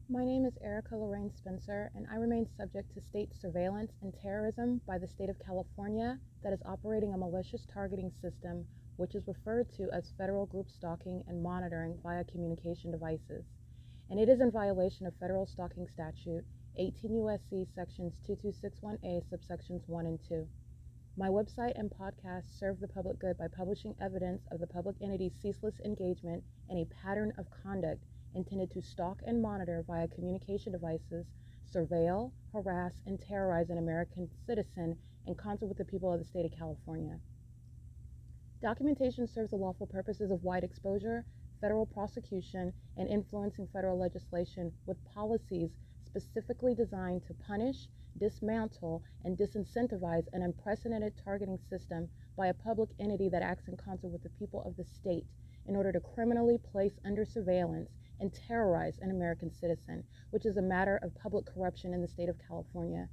My name is Erica Lorraine Spencer, and I remain subject to state surveillance and terrorism by the state of California that is operating a malicious targeting system which is referred to as federal group stalking and monitoring via communication devices. And it is in violation of federal stalking statute 18 U.S.C. sections 2261A subsections 1 and 2. My website and podcast serve the public good by publishing evidence of the public entity's ceaseless engagement in a pattern of conduct intended to stalk and monitor via communication devices, surveil, harass, and terrorize an American citizen in concert with the people of the state of California. Documentation serves the lawful purposes of wide exposure, federal prosecution, and influencing federal legislation with policies specifically designed to punish, dismantle, and disincentivize an unprecedented targeting system by a public entity that acts in concert with the people of the state in order to criminally place under surveillance and terrorize an American citizen, which is a matter of public corruption in the state of California.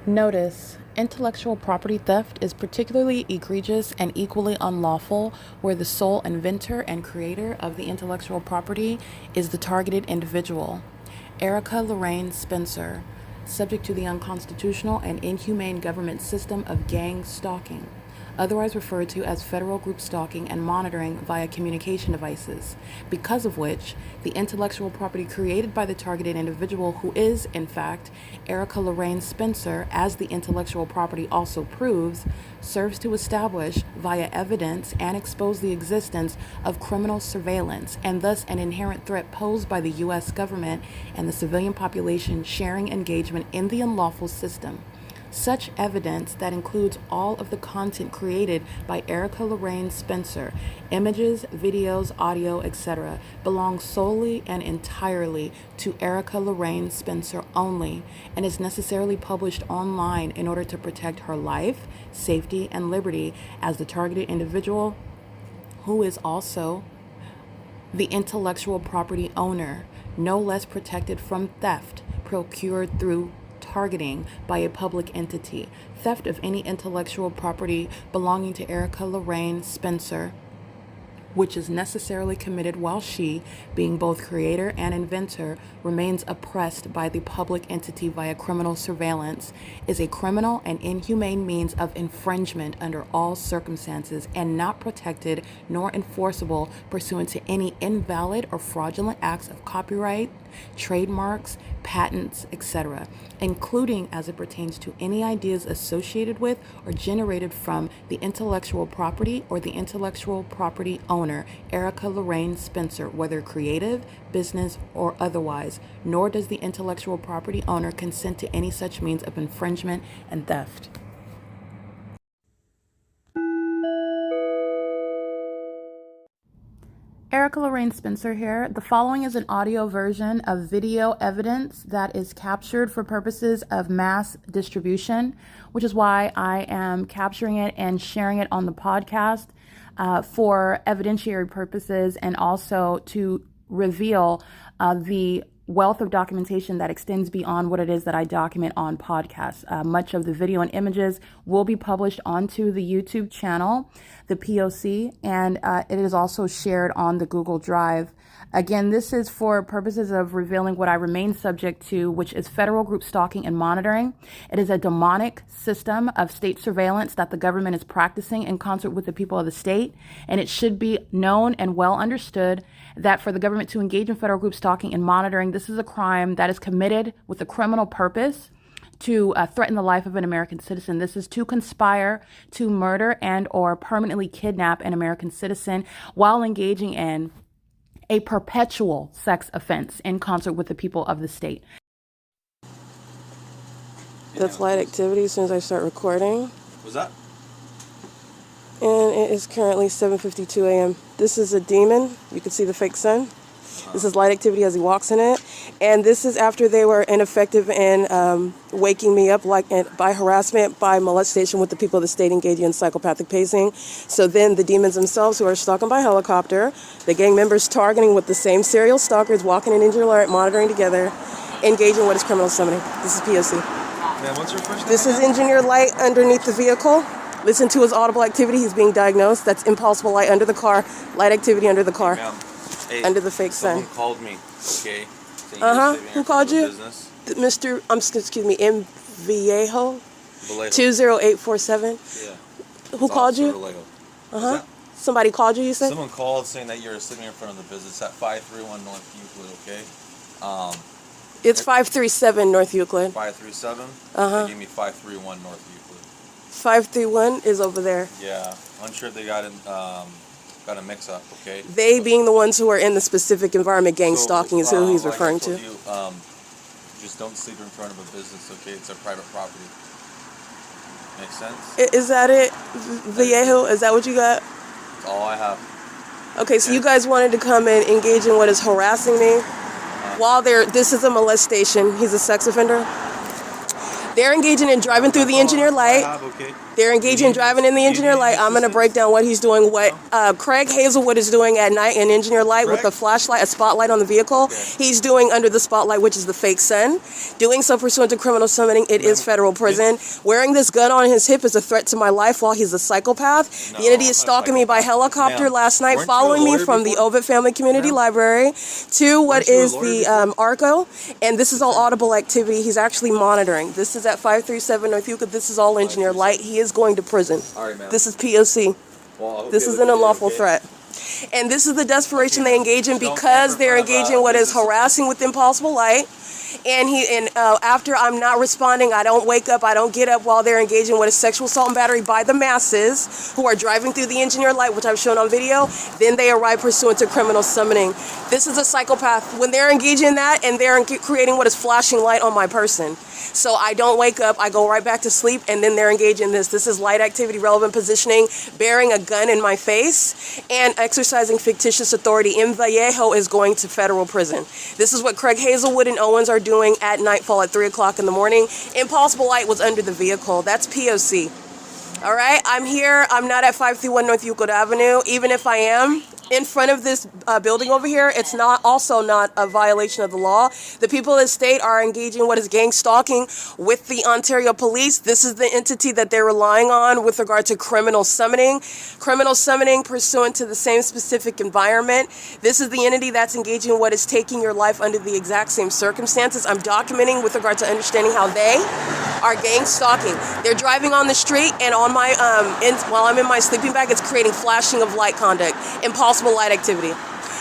Notice: intellectual property theft is particularly egregious and equally unlawful where the sole inventor and creator of the intellectual property is the targeted individual. Erica Lorraine Spencer, subject to the unconstitutional and inhumane government system of gang stalking, otherwise referred to as federal group stalking and monitoring via communication devices, because of which the intellectual property created by the targeted individual, who is, in fact, Erica Lorraine Spencer, as the intellectual property also proves, serves to establish via evidence and expose the existence of criminal surveillance and thus an inherent threat posed by the U.S. government and the civilian population sharing engagement in the unlawful system. Such evidence, that includes all of the content created by Erica Lorraine Spencer, images, videos, audio, etc., belongs solely and entirely to Erica Lorraine Spencer only and is necessarily published online in order to protect her life, safety, and liberty as the targeted individual, who is also the intellectual property owner, no less protected from theft procured through targeting by a public entity. Theft of any intellectual property belonging to Erica Lorraine Spencer, which is necessarily committed while she, being both creator and inventor, remains oppressed by the public entity via criminal surveillance, is a criminal and inhumane means of infringement under all circumstances and not protected nor enforceable pursuant to any invalid or fraudulent acts of copyright, trademarks, patents, etc., including as it pertains to any ideas associated with or generated from the intellectual property or the intellectual property owner, Erica Lorraine Spencer, whether creative, business, or otherwise, nor does the intellectual property owner consent to any such means of infringement and theft. Erica Lorraine Spencer here. The following is an audio version of video evidence that is captured for purposes of mass distribution, which is why I am capturing it and sharing it on the podcast for evidentiary purposes and also to reveal the wealth of documentation that extends beyond what it is that I document on podcasts. Much of the video and images will be published onto the YouTube channel, the P.O.C, and it is also shared on the Google Drive. Again, this is for purposes of revealing what I remain subject to, which is federal group stalking and monitoring. It is a demonic system of state surveillance that the government is practicing in concert with the people of the state, and it should be known and well understood that for the government to engage in federal group stalking and monitoring, this is a crime that is committed with a criminal purpose to threaten the life of an American citizen. This is to conspire to murder and or permanently kidnap an American citizen while engaging in a perpetual sex offense in concert with the people of the state. That's light activity as soon as I start recording. What's that? And it is currently 7:52 a.m. This is a demon. You can see the fake sun. This is light activity as he walks in it. And this is after they were ineffective in waking me up by harassment, by molestation with the people of the state engaging in psychopathic pacing. So then the demons themselves, who are stalking by helicopter, the gang members targeting with the same serial stalkers, walking in Engineer Alert, monitoring together, engaging what is criminal summoning. This is P.O.C. Man, what's your first name? This is Engineer Light underneath the vehicle. Listen to his audible activity. He's being diagnosed. That's impossible light under the car. Light activity under the car. Hey, under the fake sun. Someone called me, okay? Who called you? Mr. Excuse me, M. Vallejo? 20847. Yeah. Who called you? Somebody called you, you said? Someone called saying that you're sitting in front of the business at 531 North Euclid, okay? It's 537 North Euclid. 537? They gave me 531 North Euclid. 531 is over there. Yeah. Unsure if they got a mix-up, okay? They being the ones who are in the specific environment, gang stalking is who he's referring to. Just don't sleep in front of a business, okay? It's a private property. Makes sense? Is that it, Vallejo? Is that what you got? That's all I have. Okay, so you guys wanted to come and engage in what is harassing me while this is a molestation. He's a sex offender. They're engaging in driving through the engineer light. They're engaging in driving in the engineer light. I'm going to break down what he's doing, what Craig Hazelwood is doing at night in engineer light with a flashlight, a spotlight on the vehicle. He's doing under the spotlight, which is the fake sun. Doing so pursuant to criminal summoning, it is federal prison. Wearing this gun on his hip is a threat to my life while he's a psychopath. The entity is stalking me by helicopter last night, following me from the OVITT Family Community Library to what is the ARCO. And this is all audible activity. He's actually monitoring. This is at 537 North Euclid. This is all engineer light. He is going to prison. This is P.O.C. This is an unlawful threat. And this is the desperation they engage in because they're engaging in what is harassing with impossible light. And after I'm not responding, I don't wake up, I don't get up while they're engaging in what is sexual assault and battery by the masses who are driving through the engineer light, which I've shown on video. Then they arrive pursuant to criminal summoning. This is a psychopath. When they're engaging in that and they're creating what is flashing light on my person. So I don't wake up, I go right back to sleep, and then they're engaging in this. This is light activity, relevant positioning, bearing a gun in my face, and exercising fictitious authority. M. Vallejo is going to federal prison. This is what Craig Hazelwood and Owens are doing at nightfall at 3 o'clock in the morning. Impossible light was under the vehicle. That's P.O.C. All right, I'm here. I'm not at 531 North Euclid Avenue. Even if I am in front of this building over here, it's also not a violation of the law. The people of the state are engaging in what is gang stalking with the Ontario police. This is the entity that they're relying on with regard to criminal summoning. Criminal summoning pursuant to the same specific environment. This is the entity that's engaging in what is taking your life under the exact same circumstances. I'm documenting with regard to understanding how they are gang stalking. They're driving on the street, and on my while I'm in my sleeping bag, it's creating flashing of light conduct, impossible light activity.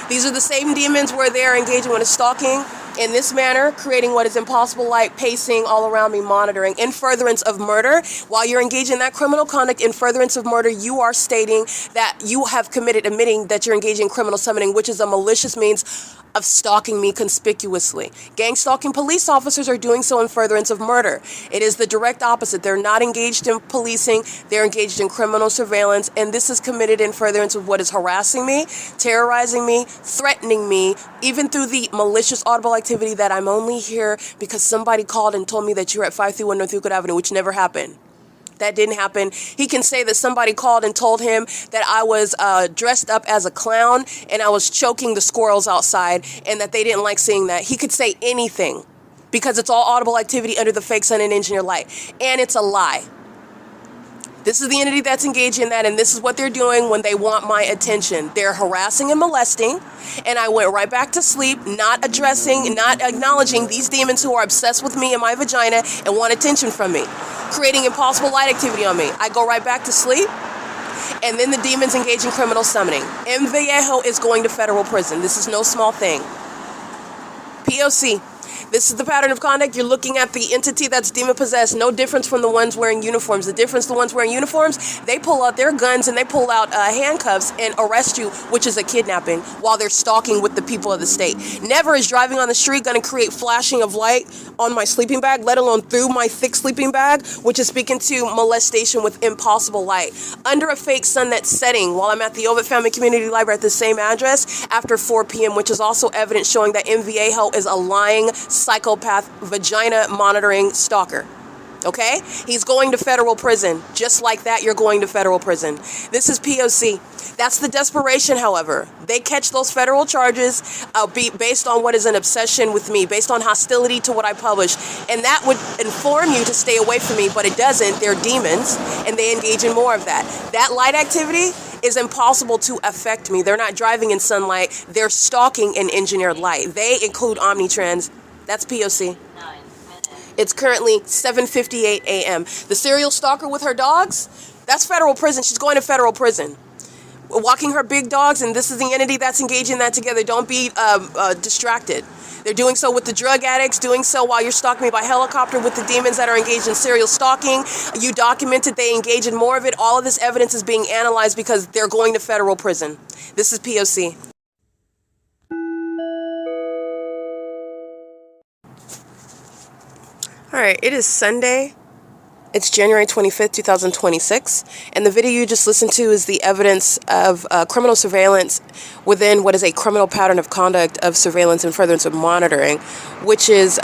These are the same demons where they are engaging in stalking in this manner, creating what is impossible light, pacing all around me, monitoring, in furtherance of murder. While you're engaging in that criminal conduct in furtherance of murder, you are stating that you have committed, admitting that you're engaging in criminal summoning, which is a malicious means of stalking me conspicuously. Gang stalking police officers are doing so in furtherance of murder. It is the direct opposite. They're not engaged in policing, they're engaged in criminal surveillance, and this is committed in furtherance of what is harassing me, terrorizing me, threatening me, even through the malicious audible activity that I'm only here because somebody called and told me that you're at 531 North Euclid Avenue, which never happened. That didn't happen. He can say that somebody called and told him that I was dressed up as a clown and I was choking the squirrels outside and that they didn't like seeing that. He could say anything because it's all audible activity under the fake sun and engineer light. And it's a lie. This is the entity that's engaged in that, and this is what they're doing when they want my attention. They're harassing and molesting, and I went right back to sleep, not addressing, not acknowledging these demons who are obsessed with me and my vagina and want attention from me, creating impossible light activity on me. I go right back to sleep, and then the demons engage in criminal summoning. M. Vallejo is going to federal prison. This is no small thing. P.O.C. This is the pattern of conduct. You're looking at the entity that's demon-possessed. No difference from the ones wearing uniforms. The difference, the ones wearing uniforms, they pull out their guns and they pull out handcuffs and arrest you, which is a kidnapping, while they're stalking with the people of the state. Never is driving on the street going to create flashing of light on my sleeping bag, let alone through my thick sleeping bag, which is speaking to molestation with impossible light. Under a fake sun that's setting while I'm at the OVITT Family Community Library at the same address after 4 p.m., which is also evidence showing that M. Vallejo is a lying psychopath, vagina monitoring stalker. Okay? He's going to federal prison. Just like that, you're going to federal prison. This is P.O.C. That's the desperation, however. They catch those federal charges based on what is an obsession with me, based on hostility to what I publish. And that would inform you to stay away from me, but it doesn't. They're demons, and they engage in more of that. That light activity is impossible to affect me. They're not driving in sunlight. They're stalking in engineered light. They include omnitrans. That's P.O.C. It's currently 7:58 a.m. The serial stalker with her dogs, that's federal prison. She's going to federal prison. Walking her big dogs, and this is the entity that's engaging that together. Don't be distracted. They're doing so with the drug addicts, doing so while you're stalking me by helicopter with the demons that are engaged in serial stalking. You documented they engage in more of it. All of this evidence is being analyzed because they're going to federal prison. This is P.O.C. All right, it is Sunday. It's January 25th, 2026, and the video you just listened to is the evidence of criminal surveillance within what is a criminal pattern of conduct of surveillance and furtherance of monitoring, which is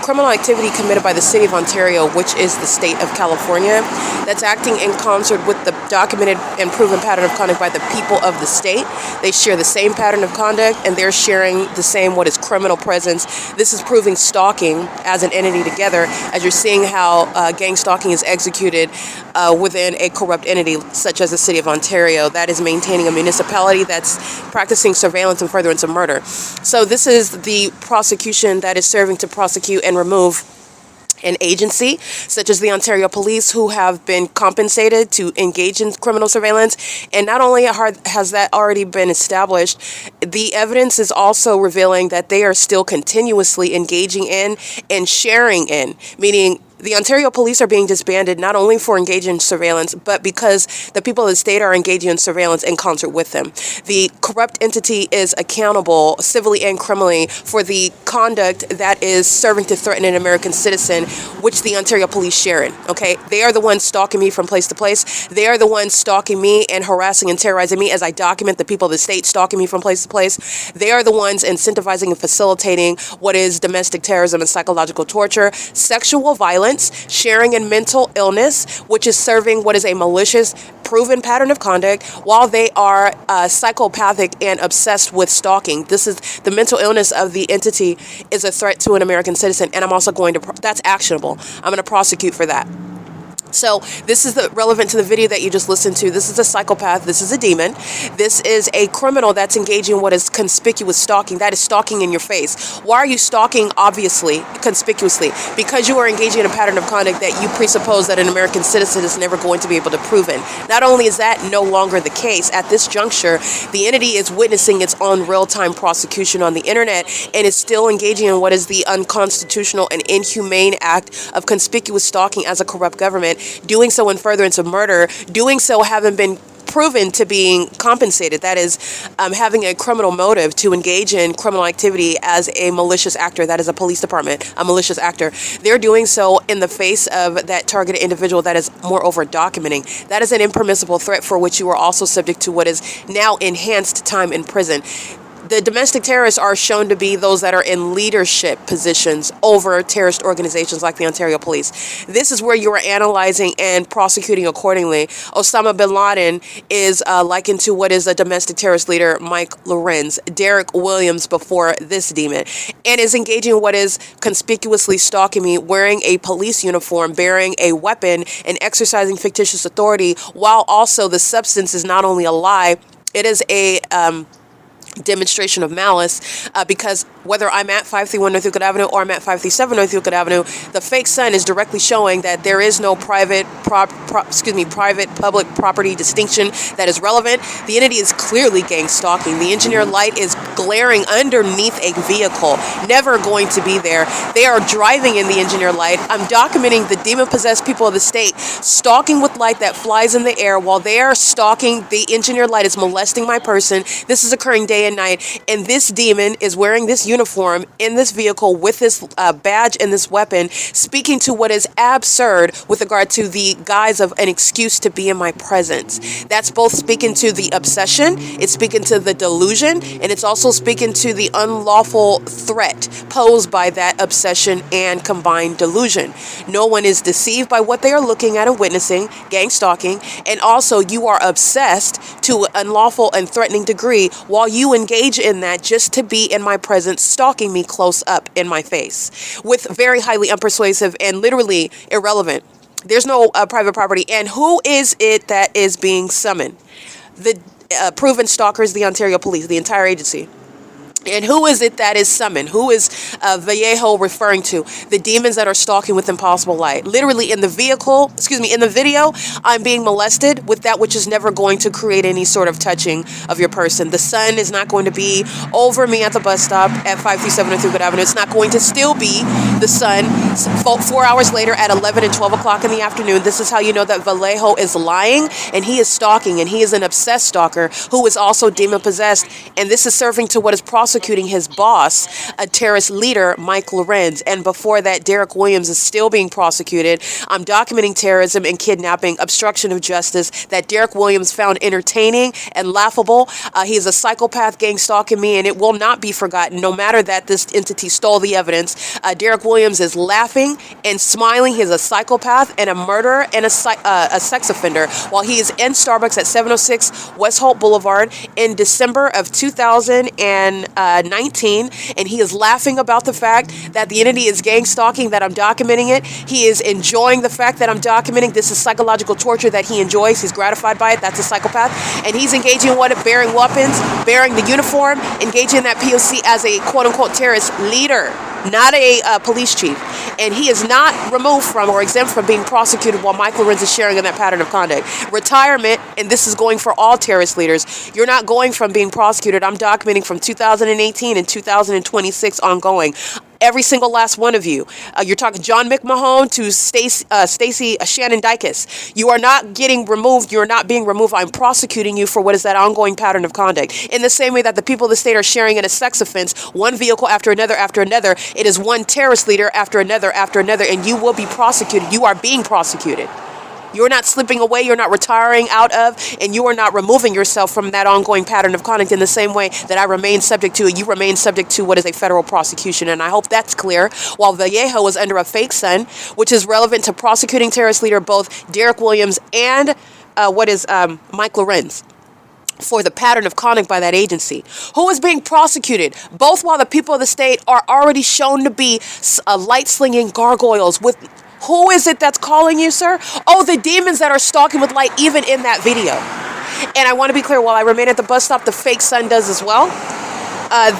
criminal activity committed by the City of Ontario, which is the state of California, that's acting in concert with the documented and proven pattern of conduct by the people of the state. They share the same pattern of conduct, and they're sharing the same what is criminal presence. This is proving stalking as an entity together, as you're seeing how gang stalking is executed within a corrupt entity such as the City of Ontario that is maintaining a municipality that's practicing surveillance and furtherance of murder. So this is the prosecution that is serving to prosecute and remove an agency such as the Ontario Police, who have been compensated to engage in criminal surveillance. And not only has that already been established, the evidence is also revealing that they are still continuously engaging in and sharing in, meaning the Ontario Police are being disbanded not only for engaging in surveillance, but because the people of the state are engaging in surveillance in concert with them. The corrupt entity is accountable civilly and criminally for the conduct that is serving to threaten an American citizen, which the Ontario Police share in. Okay, they are the ones stalking me from place to place. They are the ones stalking me and harassing and terrorizing me as I document the people of the state stalking me from place to place. They are the ones incentivizing and facilitating what is domestic terrorism and psychological torture, sexual violence, sharing in mental illness, which is serving what is a malicious, proven pattern of conduct, while they are psychopathic and obsessed with stalking. This is the mental illness of the entity is a threat to an American citizen, and I'm also going to, that's actionable. I'm going to prosecute for that. So this is relevant to the video that you just listened to. This is a psychopath. This is a demon. This is a criminal that's engaging in what is conspicuous stalking. That is stalking in your face. Why are you stalking obviously, conspicuously? Because you are engaging in a pattern of conduct that you presuppose that an American citizen is never going to be able to prove in. Not only is that no longer the case, at this juncture, the entity is witnessing its own real-time prosecution on the internet and is still engaging in what is the unconstitutional and inhumane act of conspicuous stalking as a corrupt government, doing so in furtherance of murder, doing so having been proven to being compensated, that is having a criminal motive to engage in criminal activity as a malicious actor, that is a police department, a malicious actor. They're doing so in the face of that targeted individual that is moreover documenting. That is an impermissible threat for which you are also subject to what is now enhanced time in prison. The domestic terrorists are shown to be those that are in leadership positions over terrorist organizations like the Ontario Police. This is where you are analyzing and prosecuting accordingly. Osama bin Laden is likened to what is a domestic terrorist leader, Mike Lorenz, Derek Williams before this demon, and is engaging in what is conspicuously stalking me, wearing a police uniform, bearing a weapon, and exercising fictitious authority, while also the substance is not only a lie, it is a demonstration of malice, because whether I'm at 531 North Euclid Avenue or I'm at 537 North Euclid Avenue, the fake sun is directly showing that there is no private public property distinction that is relevant. The entity is clearly gang stalking. The engineer light is glaring underneath a vehicle, never going to be there. They are driving in the engineer light. I'm documenting the demon-possessed people of the state stalking with light that flies in the air while they are stalking. The engineer light is molesting my person. This is occurring day and night. And this demon is wearing this uniform in this vehicle with this badge and this weapon, speaking to what is absurd with regard to the guise of an excuse to be in my presence. That's both speaking to the obsession, it's speaking to the delusion, and it's also speaking to the unlawful threat posed by that obsession and combined delusion. No one is deceived by what they are looking at and witnessing, gang stalking, and also you are obsessed to an unlawful and threatening degree while you engage in that just to be in my presence, stalking me close up in my face with very highly unpersuasive and literally irrelevant. There's no private property. And who is it that is being summoned? The proven stalkers, the Ontario Police, the entire agency. And who is it that is summoned? Who is Vallejo referring to? The demons that are stalking with impossible light. Literally in the vehicle, in the video, I'm being molested with that which is never going to create any sort of touching of your person. The sun is not going to be over me at the bus stop at 537 Good Avenue. It's not going to still be the sun 4 hours later at 11 and 12 o'clock in the afternoon. This is how you know that Vallejo is lying and he is stalking, and he is an obsessed stalker who is also demon possessed. And this is serving to what is prosecuting his boss, a terrorist leader, Mike Lorenz. And before that, Derek Williams is still being prosecuted. I'm documenting terrorism and kidnapping, obstruction of justice that Derek Williams found entertaining and laughable. He's a psychopath gang stalking me, and it will not be forgotten, no matter that this entity stole the evidence. Derek Williams is laughing and smiling. He's a psychopath and a murderer and a sex offender while he is in Starbucks at 706 West Holt Boulevard in December of 2019, and he is laughing about the fact that the entity is gang stalking, that I'm documenting it. He is enjoying the fact that I'm documenting. This is psychological torture that he enjoys. He's gratified by it. That's a psychopath. And he's engaging in what? Bearing weapons, bearing the uniform, engaging in that P.O.C. as a quote-unquote terrorist leader, not a police chief. And he is not removed from or exempt from being prosecuted while Mike Lorenz is sharing in that pattern of conduct. Retirement, and this is going for all terrorist leaders, you're not going from being prosecuted. I'm documenting from 2018 and 2026 ongoing. Every single last one of you. You're talking John McMahon to Stacey Shannon Dykes. You are not getting removed. You're not being removed. I'm prosecuting you for what is that ongoing pattern of conduct. In the same way that the people of the state are sharing in a sex offense, one vehicle after another, it is one terrorist leader after another, and you will be prosecuted. You are being prosecuted. You're not slipping away, you're not retiring out of, and you are not removing yourself from that ongoing pattern of conduct in the same way that I remain subject to it. You remain subject to what is a federal prosecution, and I hope that's clear. While Vallejo is under a fake sun, which is relevant to prosecuting terrorist leader both Derek Williams and Mike Lorenz for the pattern of conduct by that agency, who is being prosecuted, both while the people of the state are already shown to be light-slinging gargoyles with... Who is it that's calling you, sir? Oh, the demons that are stalking with light, even in that video. And I want to be clear, while I remain at the bus stop, the fake sun does as well.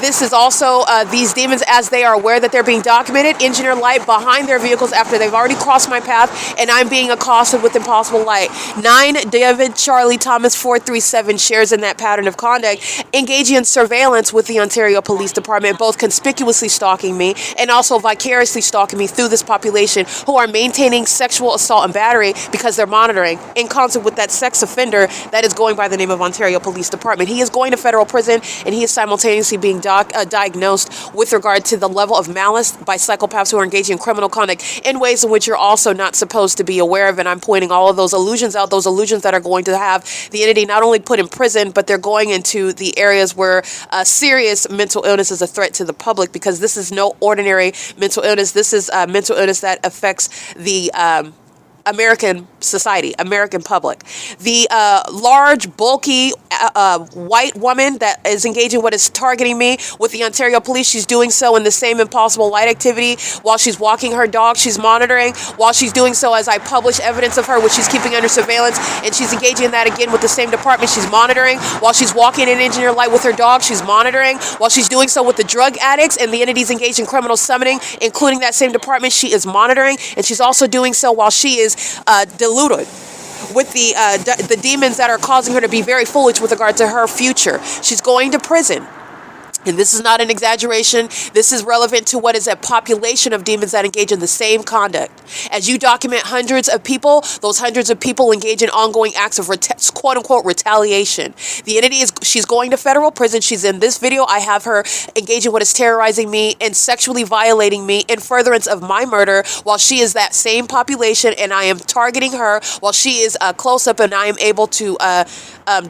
This is also these demons, as they are aware that they're being documented, engineer light behind their vehicles after they've already crossed my path, and I'm being accosted with impossible light. 9 David Charlie Thomas 437 shares in that pattern of conduct, engaging in surveillance with the Ontario Police Department, both conspicuously stalking me and also vicariously stalking me through this population who are maintaining sexual assault and battery because they're monitoring in concert with that sex offender that is going by the name of Ontario Police Department. He is going to federal prison, and he is simultaneously being diagnosed with regard to the level of malice by psychopaths who are engaging in criminal conduct in ways in which you're also not supposed to be aware of. And I'm pointing all of those illusions out, those illusions that are going to have the entity not only put in prison, but they're going into the areas where serious mental illness is a threat to the public, because this is no ordinary mental illness. This is mental illness that affects the American society, American public. The large, bulky, white woman that is engaging what is targeting me with the Ontario Police, she's doing so in the same impossible light activity while she's walking her dog. She's monitoring while she's doing so as I publish evidence of her, which she's keeping under surveillance, and she's engaging in that again with the same department. She's monitoring while she's walking in engineer light with her dog. She's monitoring while she's doing so with the drug addicts and the entities engaged in criminal summoning, including that same department. She is monitoring, and she's also doing so while she is deluded with the demons that are causing her to be very foolish with regard to her future. She's going to prison. And this is not an exaggeration. This is relevant to what is a population of demons that engage in the same conduct. As you document hundreds of people, those hundreds of people engage in ongoing acts of quote-unquote retaliation. The entity she's going to federal prison. She's in this video. I have her engaging what is terrorizing me and sexually violating me in furtherance of my murder while she is that same population, and I am targeting her while she is close-up, and I am able to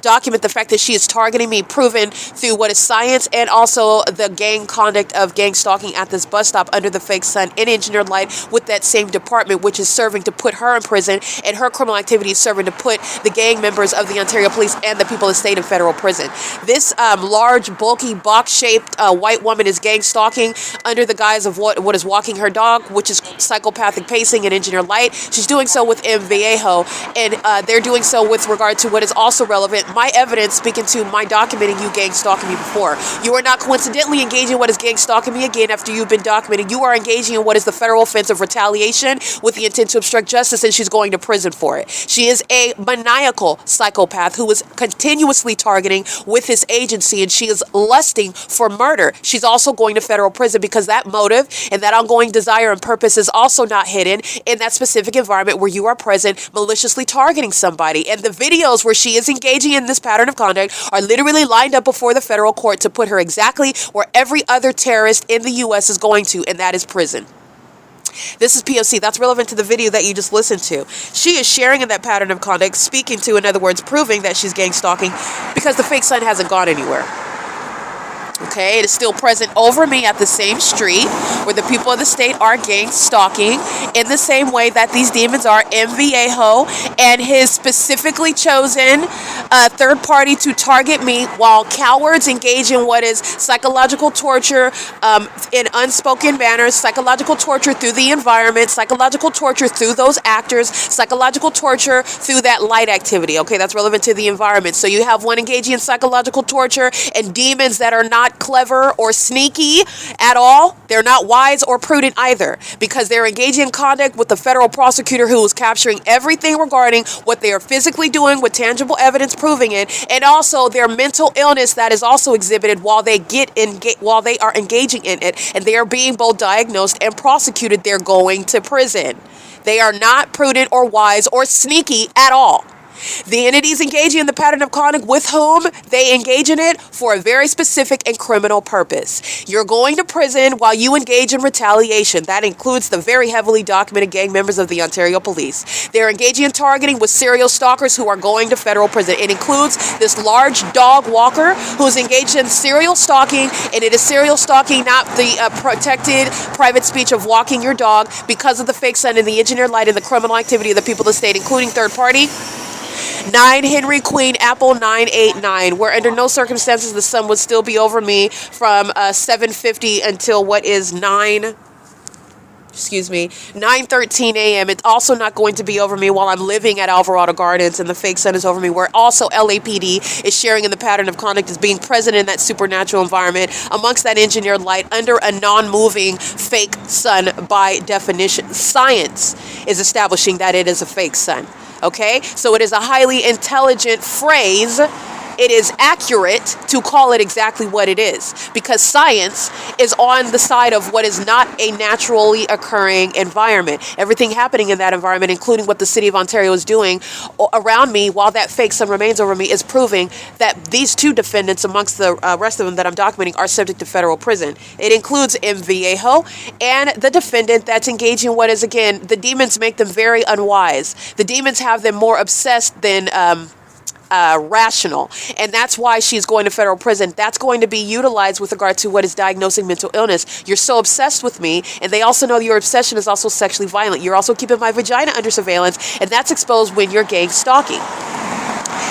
document the fact that she is targeting me, proven through what is science and also the gang conduct of gang stalking at this bus stop under the fake sun in engineered light with that same department, which is serving to put her in prison, and her criminal activity is serving to put the gang members of the Ontario Police and the people of the state in federal prison. This large, bulky, box-shaped white woman is gang stalking under the guise of what is walking her dog, which is psychopathic pacing and engineered light. She's doing so with M. Vallejo, and they're doing so with regard to what is also relevant, my evidence speaking to my documenting you gang stalking me before. You are not coincidentally engaging in what is gang stalking me again after you've been documented. You are engaging in what is the federal offense of retaliation with the intent to obstruct justice, and she's going to prison for it. She is a maniacal psychopath who is continuously targeting with his agency, and she is lusting for murder. She's also going to federal prison because that motive and that ongoing desire and purpose is also not hidden in that specific environment where you are present, maliciously targeting somebody. And the videos where she is engaging in this pattern of conduct are literally lined up before the federal court to put her exactly where every other terrorist in the U.S. is going to, and that is prison. This is P.O.C. That's relevant to the video that you just listened to. She is sharing in that pattern of conduct, speaking to, in other words, proving that she's gang stalking because the fake sun hasn't gone anywhere. Okay, it is still present over me at the same street where the people of the state are gang stalking in the same way that these demons are M. Vallejo and his specifically chosen third party to target me while cowards engage in what is psychological torture in unspoken manners, psychological torture through the environment, psychological torture through those actors, psychological torture through that light activity. Okay, that's relevant to the environment. So you have one engaging in psychological torture and demons that are not clever or sneaky at all. They're not wise or prudent either because they're engaging in conduct with the federal prosecutor who is capturing everything regarding what they are physically doing with tangible evidence proving it, and also their mental illness that is also exhibited while they while they are engaging in it, and they are being both diagnosed and prosecuted. They're going to prison. They are not prudent or wise or sneaky at all. The entities engaging in the pattern of conduct with whom they engage in it for a very specific and criminal purpose. You're going to prison while you engage in retaliation. That includes the very heavily documented gang members of the Ontario Police. They're engaging in targeting with serial stalkers who are going to federal prison. It includes this large dog walker who is engaged in serial stalking, and it is serial stalking, not the protected private speech of walking your dog because of the fake sun and the engineered light and the criminal activity of the people of the state, including third party. 9 Henry Queen Apple 989, where under no circumstances the sun would still be over me from 7:50 until what is 9:13 a.m. It's also not going to be over me while I'm living at Alvarado Gardens and the fake sun is over me, where also LAPD is sharing in the pattern of conduct as being present in that supernatural environment amongst that engineered light under a non-moving fake sun by definition. Science is establishing that it is a fake sun. Okay, so it is a highly intelligent phrase. It is accurate to call it exactly what it is because science is on the side of what is not a naturally occurring environment. Everything happening in that environment, including what the city of Ontario is doing around me while that fake sun remains over me, is proving that these two defendants amongst the rest of them that I'm documenting are subject to federal prison. It includes M. Vallejo and the defendant that's engaging what is, again, the demons make them very unwise. The demons have them more obsessed than rational, and that's why she's going to federal prison. That's going to be utilized with regard to what is diagnosing mental illness. You're so obsessed with me, and they also know your obsession is also sexually violent. You're also keeping my vagina under surveillance, and that's exposed when you're gang stalking.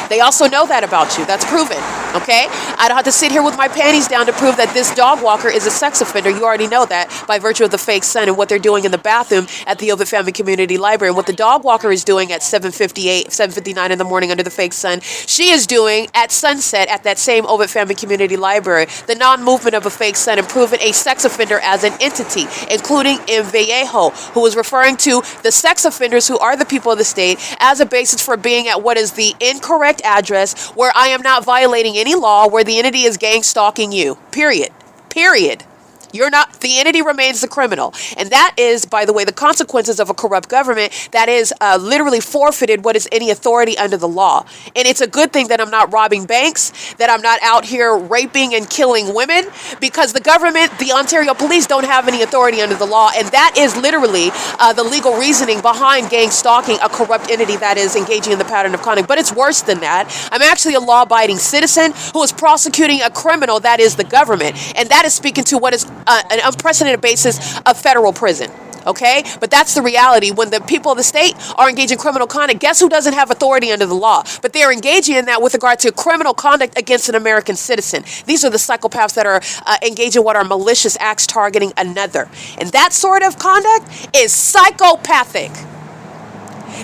They also know that about you. That's proven, okay? I don't have to sit here with my panties down to prove that this dog walker is a sex offender. You already know that by virtue of the fake sun and what they're doing in the bathroom at the OVITT Family Community Library. And what the dog walker is doing at 7:59 in the morning under the fake sun, she is doing at sunset at that same OVITT Family Community Library. The non-movement of a fake sun and proving a sex offender as an entity, including M. Vallejo, who is referring to the sex offenders who are the people of the state as a basis for being at what is the incorrect address where I am not violating any law, where the entity is gang stalking you, period. Period. You're not, the entity remains the criminal. And that is, by the way, the consequences of a corrupt government that is literally forfeited what is any authority under the law. And it's a good thing that I'm not robbing banks, that I'm not out here raping and killing women, because the government, the Ontario police, don't have any authority under the law. And that is literally the legal reasoning behind gang stalking, a corrupt entity that is engaging in the pattern of conduct. But it's worse than that. I'm actually a law-abiding citizen who is prosecuting a criminal that is the government. And that is speaking to what is an unprecedented basis of federal prison. Okay? But that's the reality. When the people of the state are engaging in criminal conduct, guess who doesn't have authority under the law? But they're engaging in that with regard to criminal conduct against an American citizen. These are the psychopaths that are engaging in what are malicious acts targeting another. And that sort of conduct is psychopathic.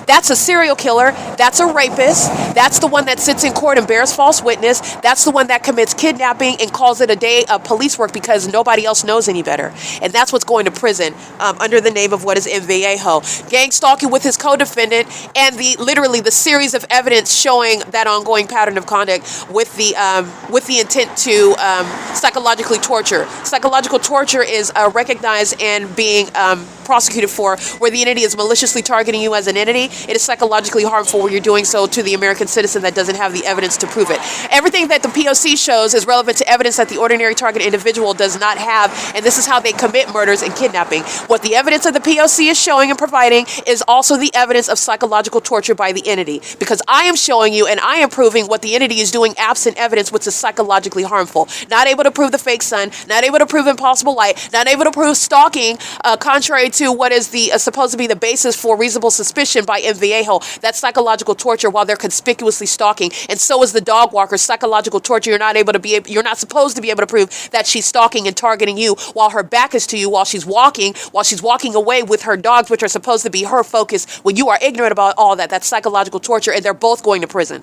That's a serial killer. That's a rapist. That's the one that sits in court and bears false witness. That's the one that commits kidnapping and calls it a day of police work because nobody else knows any better. And that's what's going to prison under the name of what is MVAHO. Gang stalking with his co-defendant, and literally the series of evidence showing that ongoing pattern of conduct with the intent to psychologically torture. Psychological torture is recognized and being prosecuted for where the entity is maliciously targeting you as an entity. It is psychologically harmful where you're doing so to the American citizen that doesn't have the evidence to prove it. Everything that the P.O.C. shows is relevant to evidence that the ordinary target individual does not have, and this is how they commit murders and kidnapping. What the evidence of the P.O.C. is showing and providing is also the evidence of psychological torture by the entity, because I am showing you and I am proving what the entity is doing absent evidence, which is psychologically harmful. Not able to prove the fake sun, not able to prove impossible light, not able to prove stalking, contrary to what is the supposed to be the basis for reasonable suspicion by MVAHO. That's psychological torture while they're conspicuously stalking. And so is the dog walker. Psychological torture. You're not supposed to be able to prove that she's stalking and targeting you while her back is to you, while she's walking away with her dogs, which are supposed to be her focus. When you are ignorant about all that, that's psychological torture, and they're both going to prison.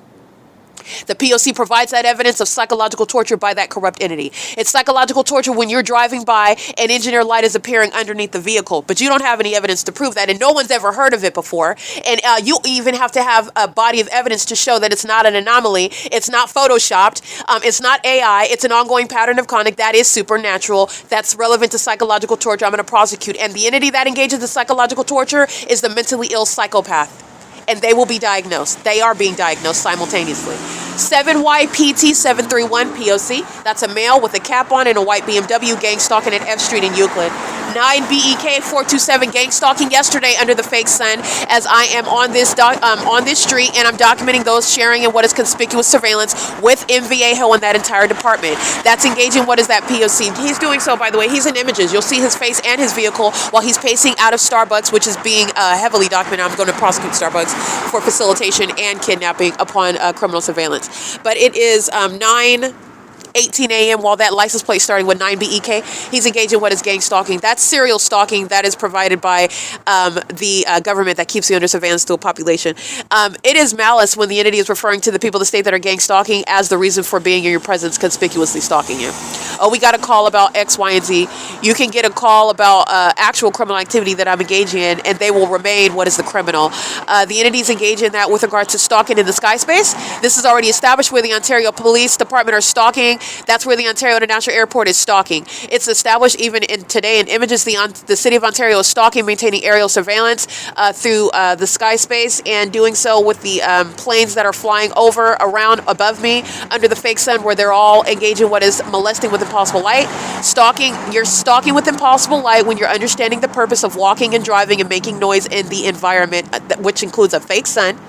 The P.O.C. provides that evidence of psychological torture by that corrupt entity. It's psychological torture when you're driving by and engineer light is appearing underneath the vehicle, but you don't have any evidence to prove that, and no one's ever heard of it before. And you even have to have a body of evidence to show that it's not an anomaly, it's not photoshopped, it's not AI, it's an ongoing pattern of conduct that is supernatural, that's relevant to psychological torture. I'm going to prosecute. And the entity that engages in psychological torture is the mentally ill psychopath. And they will be diagnosed. They are being diagnosed simultaneously. 7YPT731 P.O.C. That's a male with a cap on and a white BMW, gang stalking at F Street in Euclid. 9BEK427 gang stalking yesterday under the fake sun as I am on this street, and I'm documenting those sharing in what is conspicuous surveillance with MVAHO and that entire department. That's engaging what is that P.O.C. He's doing so, by the way, he's in images. You'll see his face and his vehicle while he's pacing out of Starbucks, which is being heavily documented. I'm going to prosecute Starbucks for facilitation and kidnapping upon criminal surveillance. But it is 9:18 a.m. while that license plate starting with 9BEK, he's engaged in what is gang stalking. That's serial stalking that is provided by the government that keeps you under surveillance to a population. It is malice when the entity is referring to the people of the state that are gang stalking as the reason for being in your presence, conspicuously stalking you. Oh, we got a call about X, Y, and Z. You can get a call about actual criminal activity that I'm engaging in, and they will remain what is the criminal. The entities engage in that with regard to stalking in the sky space. This is already established where the Ontario Police Department are stalking. That's where the Ontario International Airport is stalking. It's established even today in images. The city of Ontario is stalking, maintaining aerial surveillance through the sky space, and doing so with the planes that are flying over, around, above me, under the fake sun, where they're all engaging what is molesting with impossible light. Stalking, you're stalking with impossible light when you're understanding the purpose of walking and driving and making noise in the environment, which includes a fake sun.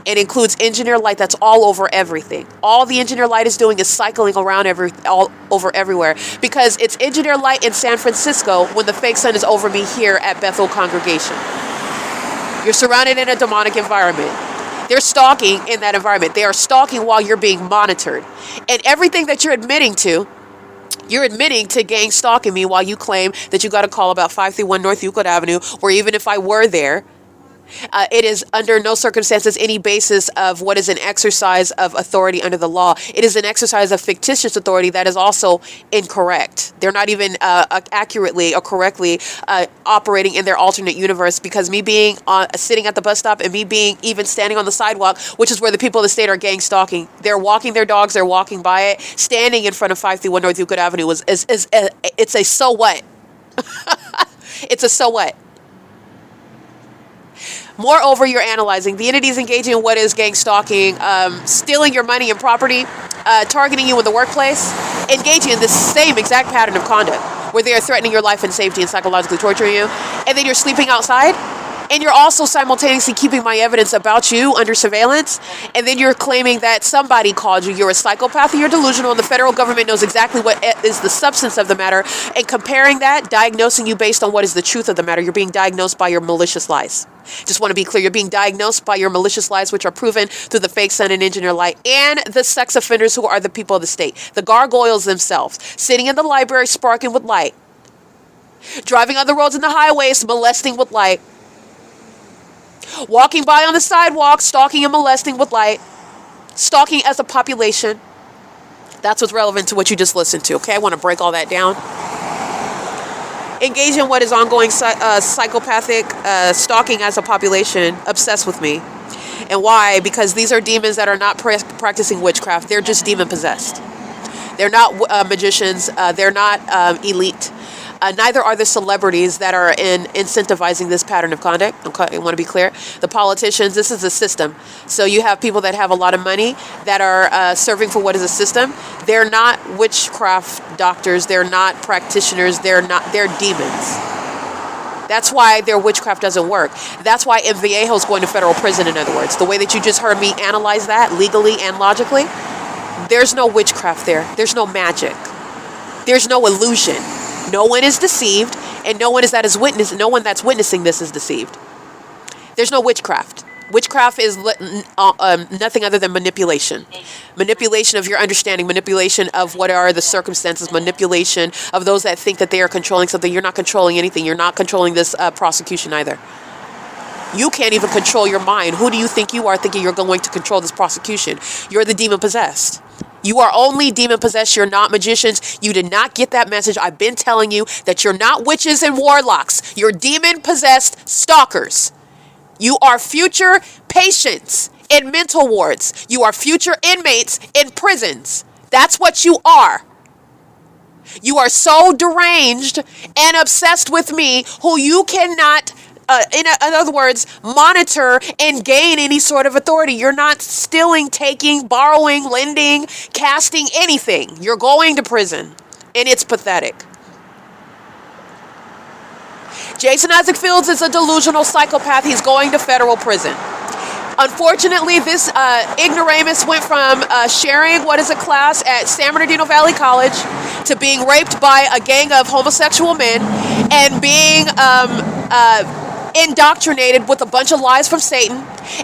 It includes engineer light that's all over everything. All the engineer light is doing is cycling around all over everywhere, because it's engineer light in San Francisco when the fake sun is over me here at Bethel Congregation. You're surrounded in a demonic environment. They're stalking in that environment. They are stalking while you're being monitored. And everything that you're admitting to gang stalking me while you claim that you got a call about 531 North Euclid Avenue, or even if I were there, It is under no circumstances any basis of what is an exercise of authority under the law. It is an exercise of fictitious authority that is also incorrect. They're not even accurately or correctly operating in their alternate universe, because me being sitting at the bus stop and me being even standing on the sidewalk, which is where the people of the state are gang stalking. They're walking their dogs, they're walking by it, standing in front of 531 North Euclid Avenue it's a so what? It's a so what? Moreover, you're analyzing the entities engaging in what is gang stalking, stealing your money and property, targeting you in the workplace, engaging in this same exact pattern of conduct where they are threatening your life and safety and psychologically torturing you, and then you're sleeping outside, and you're also simultaneously keeping my evidence about you under surveillance, and then you're claiming that somebody called you. You're a psychopath and you're delusional, and the federal government knows exactly what is the substance of the matter, and comparing that, diagnosing you based on what is the truth of the matter. You're being diagnosed by your malicious lies. Just want to be clear, you're being diagnosed by your malicious lies, which are proven through the fake sun and engineer light, and the sex offenders who are the people of the state, the gargoyles themselves, sitting in the library sparking with light, driving on the roads and the highways molesting with light, walking by on the sidewalk stalking and molesting with light, stalking as a population. That's what's relevant to what you just listened to, okay? I want to break all that down. Engage in what is ongoing psychopathic stalking as a population, obsessed with me. And why? Because these are demons that are not practicing witchcraft. They're just demon possessed. They're not magicians. They're not elite. Neither are the celebrities that are incentivizing this pattern of conduct. Okay, I want to be clear. The politicians, this is a system. So you have people that have a lot of money that are serving for what is a system. They're not witchcraft doctors. They're not practitioners. They're demons. That's why their witchcraft doesn't work. That's why M. Viejo is going to federal prison, in other words. The way that you just heard me analyze that legally and logically, there's no witchcraft there. There's no magic. There's no illusion. No one is deceived, and no one that's witnessing this is deceived. There's no witchcraft. Witchcraft is nothing other than manipulation. Manipulation of your understanding, manipulation of what are the circumstances, manipulation of those that think that they are controlling something. You're not controlling anything. You're not controlling this prosecution either. You can't even control your mind. Who do you think you are thinking you're going to control this prosecution? You're the demon possessed. You are only demon possessed. You're not magicians. You did not get that message. I've been telling you that you're not witches and warlocks. You're demon possessed stalkers. You are future patients in mental wards. You are future inmates in prisons. That's what you are. You are so deranged and obsessed with me, who you cannot in other words, monitor and gain any sort of authority. You're not stealing, taking, borrowing, lending, casting anything. You're going to prison, and it's pathetic. Jason Isaac Fields is a delusional psychopath. He's going to federal prison. Unfortunately, this ignoramus went from sharing what is a class at San Bernardino Valley College to being raped by a gang of homosexual men and being indoctrinated with a bunch of lies from Satan,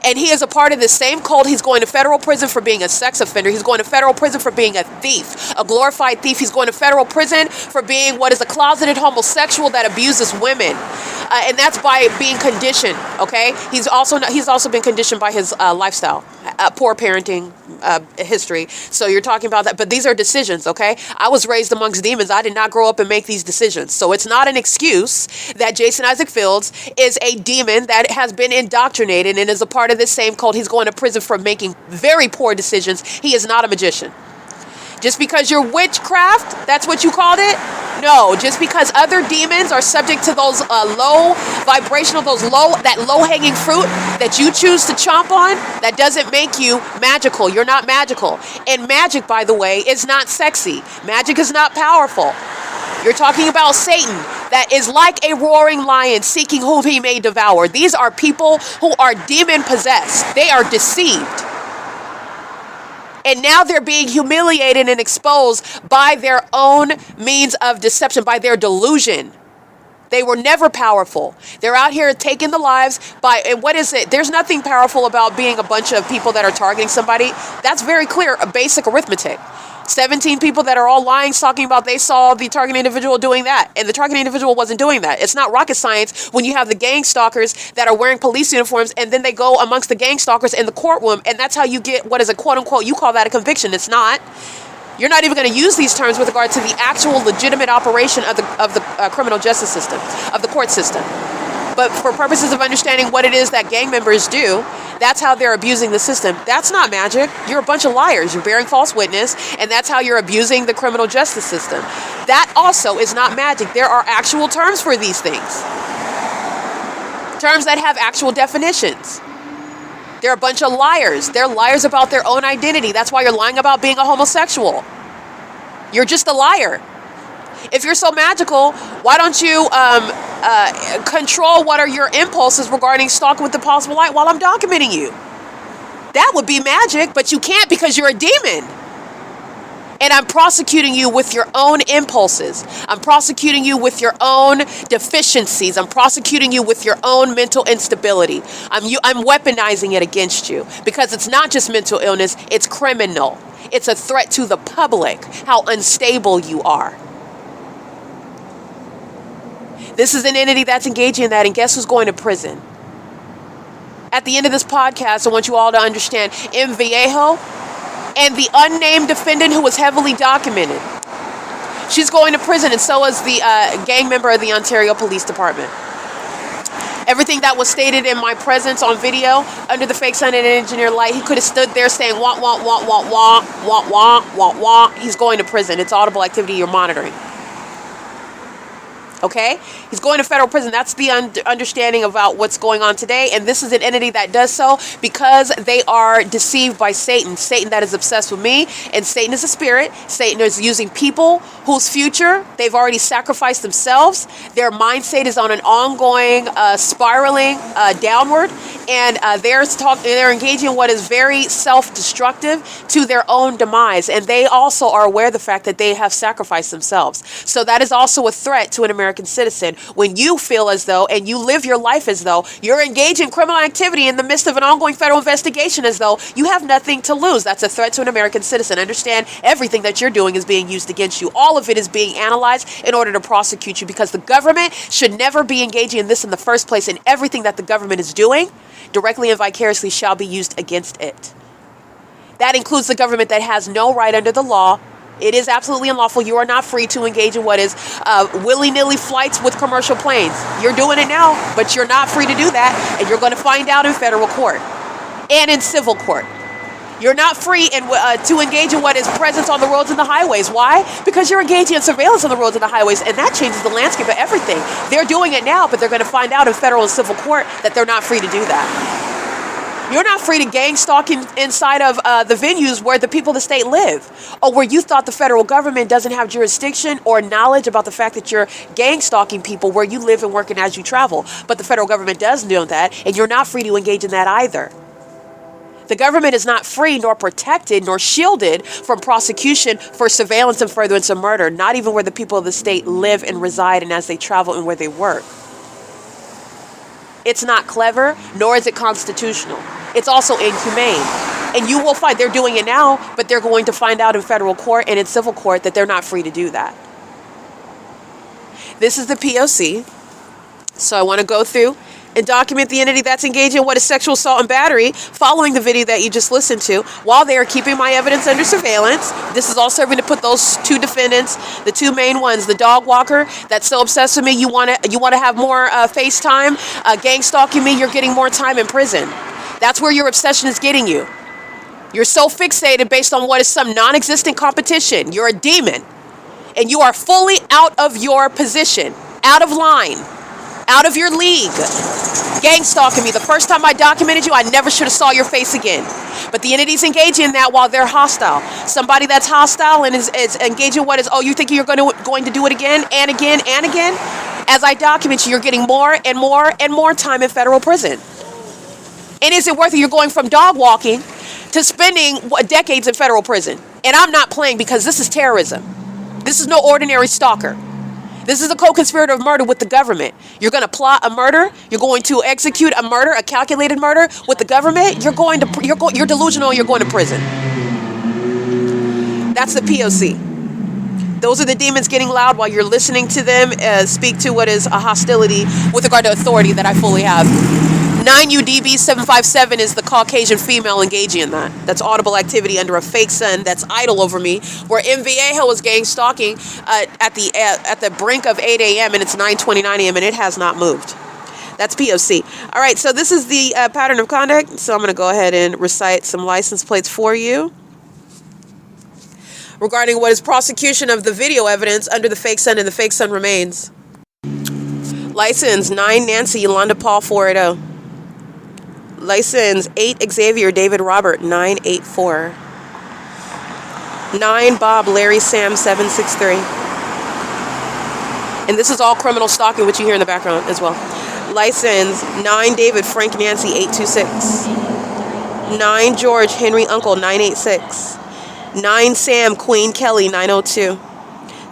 and he is a part of this same cult. He's going to federal prison for being a sex offender. He's going to federal prison for being a thief, a glorified thief. He's going to federal prison for being what is a closeted homosexual that abuses women, and that's by being conditioned. Okay, he's also been conditioned by his lifestyle, poor parenting history. So you're talking about that, but these are decisions. Okay, I was raised amongst demons. I did not grow up and make these decisions, so it's not an excuse that Jason Isaac Fields is a demon that has been indoctrinated and is a part of this same cult. He's going to prison for making very poor decisions. He is not a magician. Just because you're witchcraft, that's what you called it? No, just because other demons are subject to those low vibrational, that low-hanging fruit that you choose to chomp on, that doesn't make you magical. You're not magical. And magic, by the way, is not sexy. Magic is not powerful. You're talking about Satan, that is like a roaring lion seeking whom he may devour. These are people who are demon possessed. They are deceived. And now they're being humiliated and exposed by their own means of deception, by their delusion. They were never powerful. They're out here taking the lives by, and what is it? There's nothing powerful about being a bunch of people that are targeting somebody. That's very clear, a basic arithmetic. 17 people that are all lying, talking about they saw the target individual doing that, and the target individual wasn't doing that. It's not rocket science when you have the gang stalkers that are wearing police uniforms, and then they go amongst the gang stalkers in the courtroom, and that's how you get what is a quote-unquote, you call that a conviction. It's not. You're not even going to use these terms with regard to the actual legitimate operation of the criminal justice system, of the court system. But for purposes of understanding what it is that gang members do, that's how they're abusing the system. That's not magic. You're a bunch of liars. You're bearing false witness, and that's how you're abusing the criminal justice system. That also is not magic. There are actual terms for these things. Terms that have actual definitions. They're a bunch of liars. They're liars about their own identity. That's why you're lying about being a homosexual. You're just a liar. If you're so magical, why don't you control what are your impulses regarding stalking with the possible light while I'm documenting you? That would be magic, but you can't because you're a demon. And I'm prosecuting you with your own impulses. I'm prosecuting you with your own deficiencies. I'm prosecuting you with your own mental instability. I'm weaponizing it against you because it's not just mental illness, it's criminal. It's a threat to the public, how unstable you are. This is an entity that's engaging in that, and guess who's going to prison? At the end of this podcast, I want you all to understand M. Viejo and the unnamed defendant who was heavily documented. She's going to prison, and so is the gang member of the Ontario Police Department. Everything that was stated in my presence on video under the fake sun and engineer light, he could have stood there saying, wah, wah, wah, wah, wah, wah, wah, wah, wah. He's going to prison. It's audible activity you're monitoring. Okay? He's going to federal prison. That's the understanding about what's going on today. And this is an entity that does so because they are deceived by Satan. Satan that is obsessed with me. And Satan is a spirit. Satan is using people whose future they've already sacrificed themselves. Their mindset is on an ongoing spiraling downward. And they're engaging in what is very self-destructive to their own demise. And they also are aware of the fact that they have sacrificed themselves. So that is also a threat to an American citizen when you feel as though and you live your life as though you're engaged in criminal activity in the midst of an ongoing federal investigation as though you have nothing to lose. That's a threat to an American citizen. Understand, everything that you're doing is being used against you. All of it is being analyzed in order to prosecute you because the government should never be engaging in this in the first place, and everything that the government is doing directly and vicariously shall be used against it. That includes the government that has no right under the law. It is absolutely unlawful. You are not free to engage in what is willy-nilly flights with commercial planes. You're doing it now, but you're not free to do that, and you're going to find out in federal court and in civil court. You're not free to engage in what is presence on the roads and the highways. Why? Because you're engaging in surveillance on the roads and the highways, and that changes the landscape of everything. They're doing it now, but they're going to find out in federal and civil court that they're not free to do that. You're not free to gang stalk inside of the venues where the people of the state live, or where you thought the federal government doesn't have jurisdiction or knowledge about the fact that you're gang stalking people where you live and work and as you travel. But the federal government does know that, and you're not free to engage in that either. The government is not free nor protected nor shielded from prosecution for surveillance and furtherance of murder, not even where the people of the state live and reside and as they travel and where they work. It's not clever, nor is it constitutional. It's also inhumane. And you will find they're doing it now, but they're going to find out in federal court and in civil court that they're not free to do that. This is the P.O.C. So I want to go through and document the entity that's engaged in what is sexual assault and battery following the video that you just listened to while they are keeping my evidence under surveillance. This is all serving to put those two defendants, the two main ones, the dog walker that's so obsessed with me you want to have more FaceTime, gang stalking me, you're getting more time in prison. That's where your obsession is getting you. You're so fixated based on what is some non-existent competition. You're a demon, and you are fully out of your position, out of line, out of your league. Gang stalking me. The first time I documented you, I never should have saw your face again. But the entity's engaging in that while they're hostile. Somebody that's hostile and is engaging what is, oh, you think you're going to do it again and again and again? As I document you, you're getting more and more and more time in federal prison. And is it worth it? You're going from dog walking to spending decades in federal prison. And I'm not playing because this is terrorism. This is no ordinary stalker. This is a co-conspirator of murder with the government. You're going to plot a murder. You're going to execute a murder, a calculated murder with the government. You're delusional. You're going to prison. That's the P.O.C. Those are the demons getting loud while you're listening to them speak to what is a hostility with regard to authority that I fully have. 9UDB757 is the Caucasian female engaging in that. That's audible activity under a fake sun that's idle over me. Where MVA was gang stalking at the brink of 8 a.m. and it's 9:29 a.m. and it has not moved. That's P.O.C. All right, so this is the pattern of conduct. So I'm going to go ahead and recite some license plates for you regarding what is prosecution of the video evidence under the fake sun, and the fake sun remains. License 9 Nancy Yolanda Paul 480. License 8 Xavier David Robert 984. 9 Bob Larry Sam 763. And this is all criminal stalking, which you hear in the background as well. License 9 David Frank Nancy 826. 9 George Henry Uncle 986. 9 Sam Queen Kelly 902.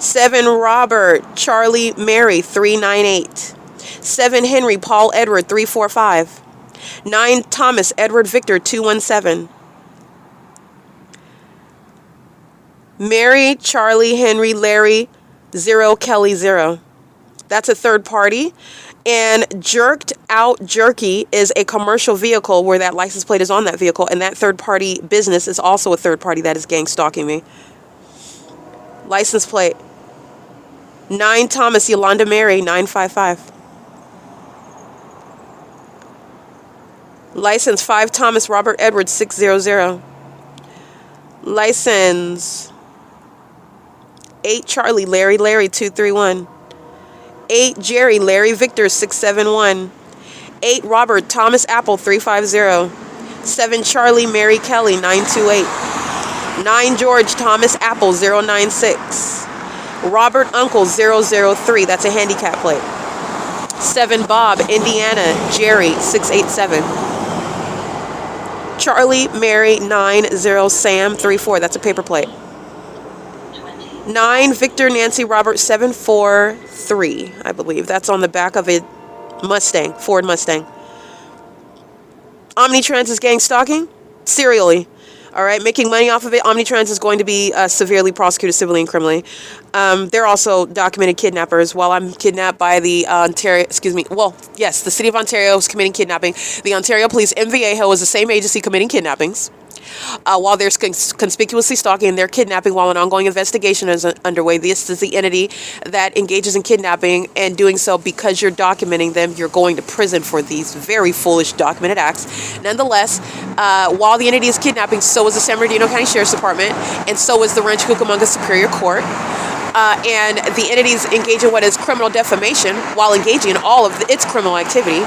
7 Robert Charlie Mary 398. 7 Henry Paul Edward 345. 9 Thomas Edward Victor 217. Mary Charlie Henry Larry 0 Kelly 0. That's a third party. And jerked out jerky is a commercial vehicle where that license plate is on that vehicle, and that third party business is also a third party that is gang stalking me. License plate 9 Thomas Yolanda Mary 955. License 5 Thomas Robert Edwards 600. License 8 Charlie Larry 231. 8 Jerry Larry Victor 671. 8 Robert Thomas Apple 350. 7 Charlie Mary Kelly 928. 9 George Thomas Apple 096. Robert Uncle 003. That's a handicap plate. 7 Bob Indiana Jerry 687. Charlie Mary 90 Sam 34. That's a paper plate. 9 Victor Nancy Robert 743, I believe. That's on the back of a Mustang, Ford Mustang. Omnitrans is gang stalking, serially. All right, making money off of it. Omnitrans is going to be severely prosecuted civilly and criminally. They're also documented kidnappers. While I'm kidnapped by the the city of Ontario is committing kidnapping. The Ontario Police MVA is the same agency committing kidnappings. While they're conspicuously stalking, they're kidnapping while an ongoing investigation is underway. This is the entity that engages in kidnapping, and doing so because you're documenting them, you're going to prison for these very foolish documented acts. Nonetheless, while the entity is kidnapping, so is the San Bernardino County Sheriff's Department, and so is the Rancho Cucamonga Superior Court. And the entities engage in what is criminal defamation while engaging in all of its criminal activity.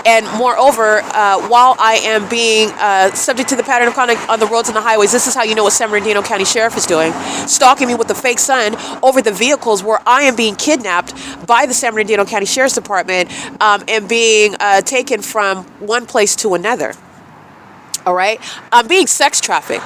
And moreover, while I am being subject to the pattern of conduct on the roads and the highways, this is how you know what San Bernardino County Sheriff is doing. Stalking me with the fake sun over the vehicles where I am being kidnapped by the San Bernardino County Sheriff's Department and being taken from one place to another. All right, being sex trafficked.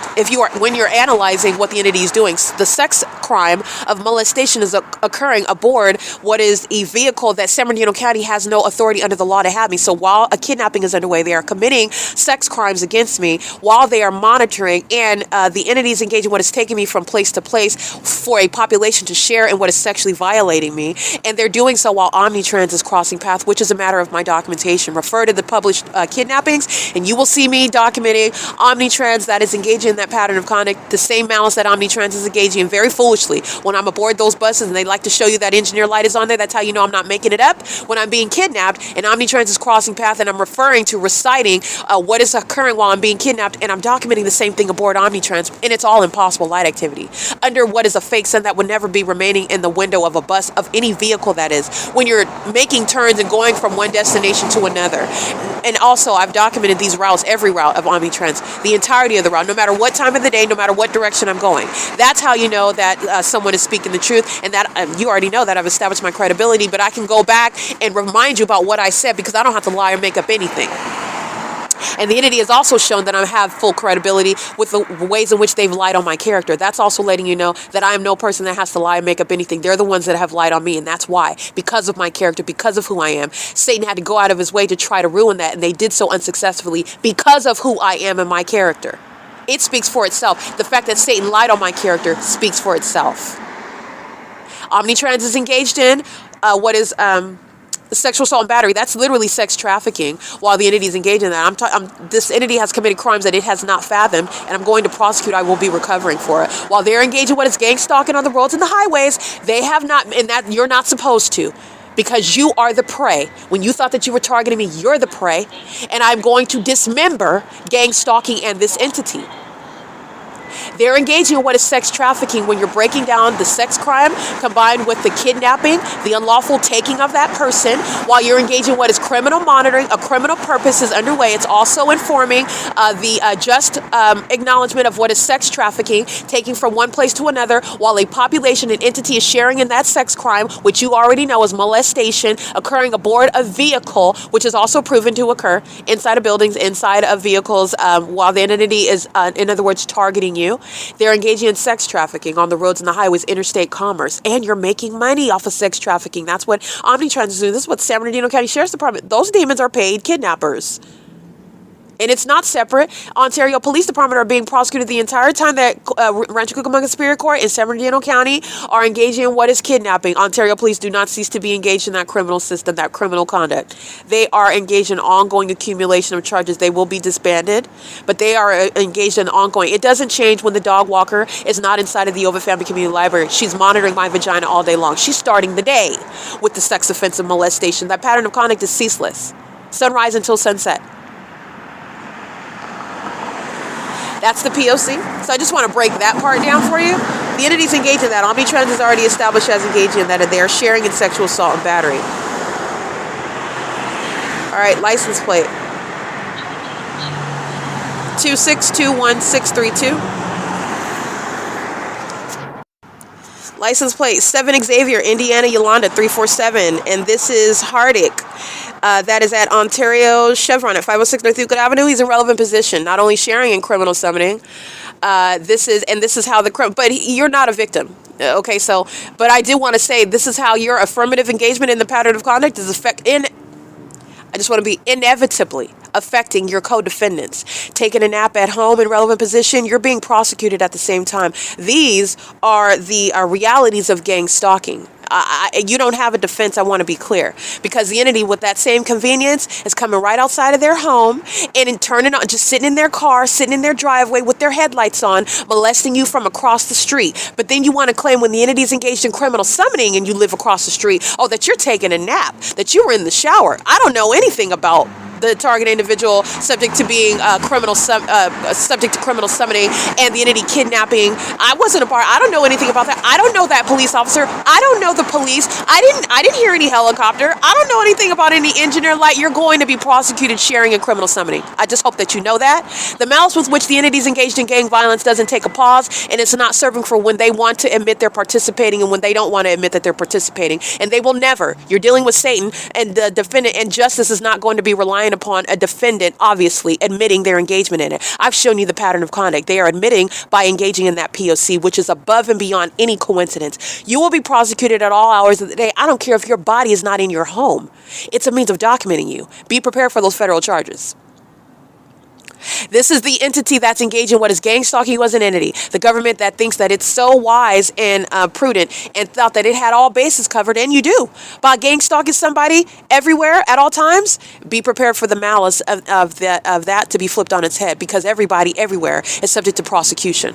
When you're analyzing what the entity is doing, the sex crime of molestation is occurring aboard what is a vehicle that San Bernardino County has no authority under the law to have me. So while a kidnapping is underway, they are committing sex crimes against me while they are monitoring, and the entities engage in what is taking me from place to place for a population to share in what is sexually violating me, and they're doing so while Omnitrans is crossing path, which is a matter of my documentation. Refer to the published kidnappings, and you will see me documenting Omnitrans that is engaging in that pattern of conduct, the same malice that Omnitrans is engaging in very foolishly. When I'm aboard those buses and they like to show you that engineer light is on there, that's how you know I'm not making it up. When I'm being kidnapped and Omnitrans is crossing path and I'm reciting what is occurring while I'm being kidnapped, and I'm documenting the same thing aboard Omnitrans, and it's all impossible light activity under what is a fake sun that would never be remaining in the window of a bus, of any vehicle that is, when you're making turns and going from one destination to another. And also, I've documented these routes, every route of Omnitrans, the entirety of the route, no matter what time of the day, no matter what direction I'm going. That's how you know that someone is speaking the truth, and that you already know that I've established my credibility, but I can go back and remind you about what I said because I don't have to lie or make up anything. And the entity has also shown that I have full credibility with the ways in which they've lied on my character. That's also letting you know that I am no person that has to lie and make up anything. They're the ones that have lied on me, and that's why. Because of my character, because of who I am, Satan had to go out of his way to try to ruin that, and they did so unsuccessfully because of who I am and my character. It speaks for itself. The fact that Satan lied on my character speaks for itself. Omnitrans is engaged in what is sexual assault and battery. That's literally sex trafficking, while the entity is engaged in that. This entity has committed crimes that it has not fathomed, and I'm going to prosecute. I will be recovering for it. While they're engaged in what is gang stalking on the roads and the highways, they have not, and that you're not supposed to. Because you are the prey. When you thought that you were targeting me, you're the prey. And I'm going to dismember gang stalking and this entity. They're engaging in what is sex trafficking when you're breaking down the sex crime combined with the kidnapping, the unlawful taking of that person, while you're engaging in what is criminal monitoring. A criminal purpose is underway. It's also informing the just acknowledgement of what is sex trafficking, taking from one place to another, while a population and entity is sharing in that sex crime, which you already know is molestation, occurring aboard a vehicle, which is also proven to occur inside of buildings, inside of vehicles, while the entity is, in other words, targeting you. They're engaging in sex trafficking on the roads and the highways, interstate commerce, and you're making money off of sex trafficking. That's what Omnitrans is doing. This is what San Bernardino County Sheriff's Department, those demons are paid kidnappers. And it's not separate. Ontario Police Department are being prosecuted the entire time that Rancho Cucamonga Superior Court and San Bernardino County are engaging in what is kidnapping. Ontario Police do not cease to be engaged in that criminal system, that criminal conduct. They are engaged in ongoing accumulation of charges. They will be disbanded, but they are engaged in ongoing. It doesn't change when the dog walker is not inside of the OVITT Family Community Library. She's monitoring my vagina all day long. She's starting the day with the sex offensive molestation. That pattern of conduct is ceaseless. Sunrise until sunset. That's the P.O.C. So I just want to break that part down for you. The entities engaged in that. Omnitrans is already established as engaging in that, and they are sharing in sexual assault and battery. All right, license plate. 2621632. License plate 7 Xavier, Indiana, Yolanda 347, and this is Hardick. That is at Ontario Chevron at 506 North Euclid Avenue. He's in relevant position, not only sharing in criminal summoning. This is how but you're not a victim. Okay, so, but I do want to say this is how your affirmative engagement in the pattern of conduct is I just want to be inevitably affecting your co-defendants. Taking a nap at home in relevant position, you're being prosecuted at the same time. These are the realities of gang stalking. You don't have a defense, I want to be clear, because the entity with that same convenience is coming right outside of their home and turning on, just sitting in their car, sitting in their driveway with their headlights on, molesting you from across the street. But then you want to claim when the entity is engaged in criminal summoning and you live across the street, that you're taking a nap, that you were in the shower. I don't know anything about the target individual subject to being subject to criminal summoning and the entity kidnapping. I wasn't a part. I don't know anything about that. I don't know that police officer. I don't know the police. I didn't hear any helicopter. I don't know anything about any engineer light. You're going to be prosecuted sharing in criminal summoning. I just hope that you know that. The malice with which the entities engaged in gang violence doesn't take a pause, and it's not serving for when they want to admit they're participating and when they don't want to admit that they're participating. And they will never. You're dealing with Satan, and the defendant, and justice is not going to be reliant upon a defendant, obviously, admitting their engagement in it. I've shown you the pattern of conduct. They are admitting by engaging in that P.O.C., which is above and beyond any coincidence. You will be prosecuted at all hours of the day. I don't care if your body is not in your home. It's a means of documenting you. Be prepared for those federal charges. This is the entity that's engaged in what is gang stalking was an entity. The government that thinks that it's so wise and prudent and thought that it had all bases covered, and you do. By gang stalking somebody everywhere at all times, be prepared for the malice of that to be flipped on its head, because everybody everywhere is subject to prosecution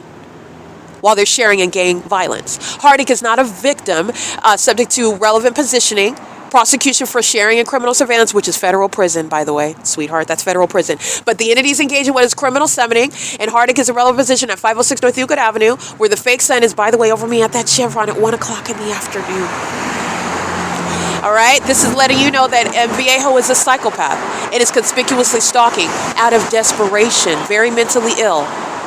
while they're sharing in gang violence. Hardick is not a victim, subject to relevant positioning. Prosecution for sharing in criminal surveillance, which is federal prison, by the way, sweetheart, that's federal prison. But the entities engaged in what is criminal summoning, and Hardick is a relevant position at 506 North Euclid Avenue, where the fake sun is, by the way, over me at that Chevron at 1 o'clock in the afternoon. All right, this is letting you know that Viejo is a psychopath and is conspicuously stalking out of desperation, very mentally ill.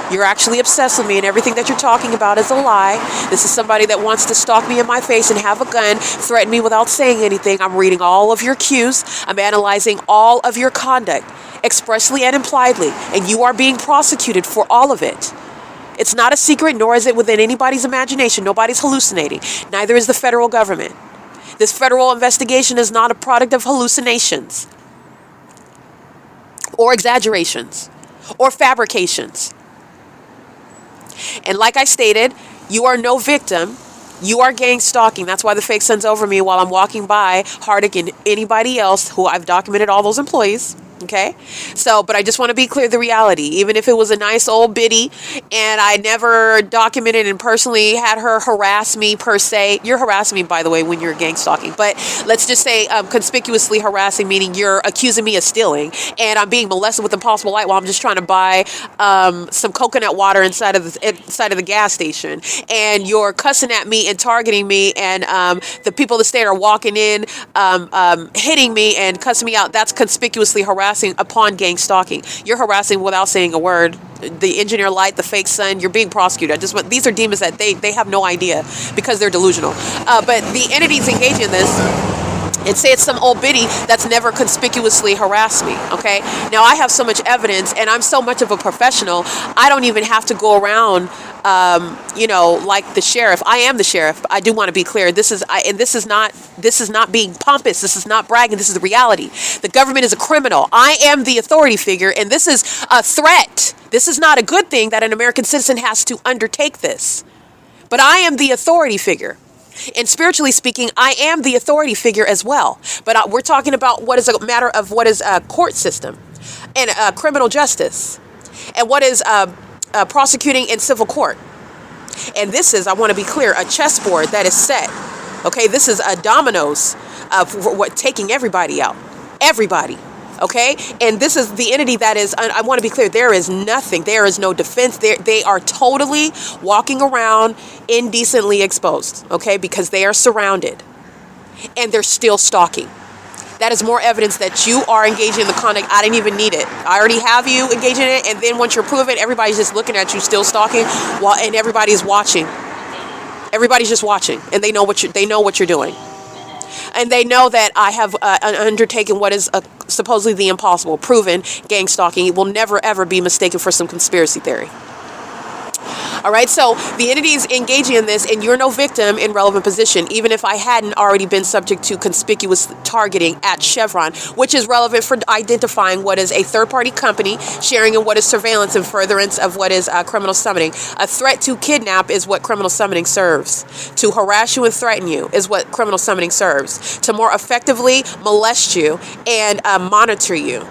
You're actually obsessed with me, and everything that you're talking about is a lie. This is somebody that wants to stalk me in my face and have a gun, threaten me without saying anything. I'm reading all of your cues. I'm analyzing all of your conduct, expressly and impliedly, and you are being prosecuted for all of it. It's not a secret, nor is it within anybody's imagination. Nobody's hallucinating. Neither is the federal government. This federal investigation is not a product of hallucinations or exaggerations or fabrications. And like I stated, you are no victim. You are gang stalking. That's why the fake sun's over me while I'm walking by Hardick and anybody else who I've documented all those employees. Okay, so, but I just want to be clear the reality. Even if it was a nice old biddy and I never documented and personally had her harass me per se. You're harassing me, by the way, when you're gang stalking. But let's just say conspicuously harassing, meaning you're accusing me of stealing and I'm being molested with impossible light while I'm just trying to buy some coconut water inside of the gas station. And you're cussing at me and targeting me, and the people in the state are walking in, hitting me and cussing me out. That's conspicuously harassing upon gang stalking. You're harassing without saying a word. The engineer light, the fake sun, you're being prosecuted. These are demons that they have no idea because they're delusional. But the entities engaging in this, and say it's some old biddy that's never conspicuously harassed me, okay? Now, I have so much evidence, and I'm so much of a professional, I don't even have to go around, like the sheriff. I am the sheriff. I do want to be clear. This is not being pompous. This is not bragging. This is the reality. The government is a criminal. I am the authority figure, and this is a threat. This is not a good thing that an American citizen has to undertake this. But I am the authority figure. And spiritually speaking, I am the authority figure as well. But we're talking about what is a matter of what is a court system and criminal justice and what is prosecuting in civil court. And this is, I want to be clear, a chessboard that is set. Okay, this is a dominoes for what taking everybody out. Everybody. Okay, and this is the entity that is, I want to be clear, there is nothing, there is no defense. They are totally walking around indecently exposed, okay, because they are surrounded and they're still stalking. That is more evidence that you are engaging in the conduct. I didn't even need it. I already have you engaging in it, and then once you're proven, everybody's just looking at you still stalking, and everybody's watching. Everybody's just watching, and they know what you're doing. And they know that I have undertaken what is supposedly the impossible, proven gang stalking. It will never, ever be mistaken for some conspiracy theory. All right, so the entity is engaging in this, and you're no victim in relevant position, even if I hadn't already been subject to conspicuous targeting at Chevron, which is relevant for identifying what is a third-party company sharing in what is surveillance and furtherance of what is criminal summoning. A threat to kidnap is what criminal summoning serves. To harass you and threaten you is what criminal summoning serves. To more effectively molest you and monitor you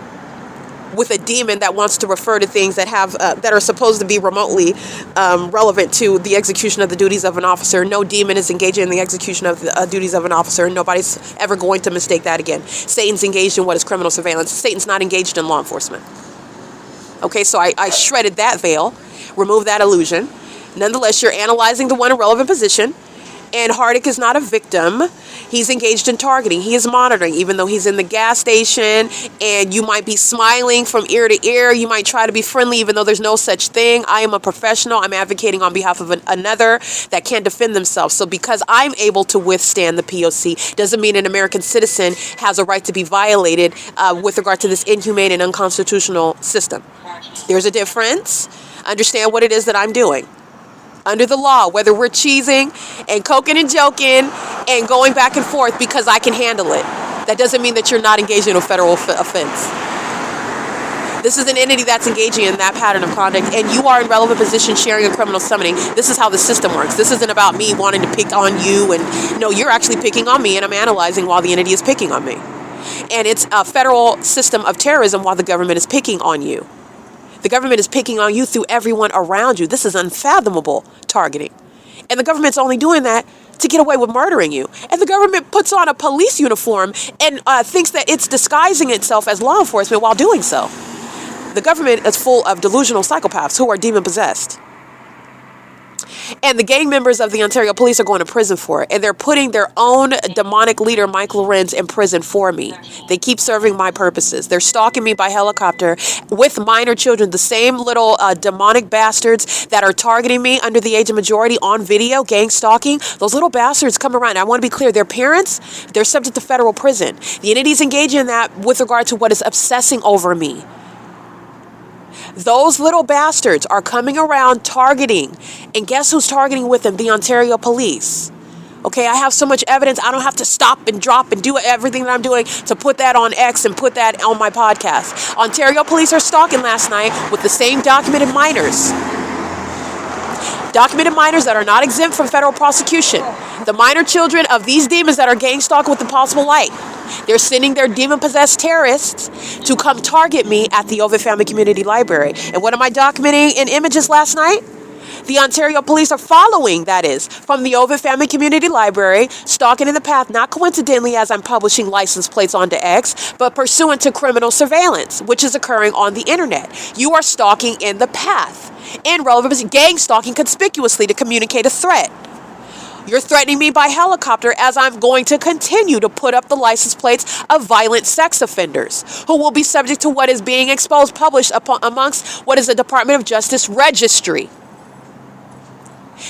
with a demon that wants to refer to things that have that are supposed to be remotely relevant to the execution of the duties of an officer. No demon is engaging in the execution of the duties of an officer. Nobody's ever going to mistake that again. Satan's engaged in what is criminal surveillance. Satan's not engaged in law enforcement. Okay, so I shredded that veil, removed that illusion. Nonetheless, you're analyzing the one in relevant position. And Hardick is not a victim. He's engaged in targeting. He is monitoring, even though he's in the gas station, and you might be smiling from ear to ear. You might try to be friendly, even though there's no such thing. I am a professional. I'm advocating on behalf of another that can't defend themselves. So because I'm able to withstand the P.O.C. doesn't mean an American citizen has a right to be violated with regard to this inhumane and unconstitutional system. There's a difference. Understand what it is that I'm doing. Under the law, whether we're cheesing and coking and joking and going back and forth because I can handle it. That doesn't mean that you're not engaging in a federal offense. This is an entity that's engaging in that pattern of conduct, and you are in relevant position sharing a criminal summoning. This is how the system works. This isn't about me wanting to pick on you, and no, you're actually picking on me, and I'm analyzing while the entity is picking on me. And it's a federal system of terrorism while the government is picking on you. The government is picking on you through everyone around you. This is unfathomable targeting. And the government's only doing that to get away with murdering you. And the government puts on a police uniform and thinks that it's disguising itself as law enforcement while doing so. The government is full of delusional psychopaths who are demon-possessed. And the gang members of the Ontario Police are going to prison for it. And they're putting their own demonic leader, Mike LORENZ, in prison for me. They keep serving my purposes. They're stalking me by helicopter with minor children. The same little demonic bastards that are targeting me under the age of majority on video, gang stalking. Those little bastards come around. I want to be clear. Their parents, they're subject to federal prison. The entities engaging in that with regard to what is obsessing over me. Those little bastards are coming around targeting. And guess who's targeting with them? The Ontario Police. Okay, I have so much evidence, I don't have to stop and drop and do everything that I'm doing to put that on X and put that on my podcast. Ontario Police are stalking last night with the same documented minors. Documented minors that are not exempt from federal prosecution. The minor children of these demons that are gang stalking with impossible light. They're sending their demon-possessed terrorists to come target me at the OVITT Family Community Library. And what am I documenting in images last night? The Ontario police are following, that is, from the OVITT Family Community Library, stalking in the path, not coincidentally as I'm publishing license plates onto X, but pursuant to criminal surveillance, which is occurring on the internet. You are stalking in the path. In relevant, gang stalking conspicuously to communicate a threat. You're threatening me by helicopter as I'm going to continue to put up the license plates of violent sex offenders who will be subject to what is being exposed, published amongst what is the Department of Justice registry.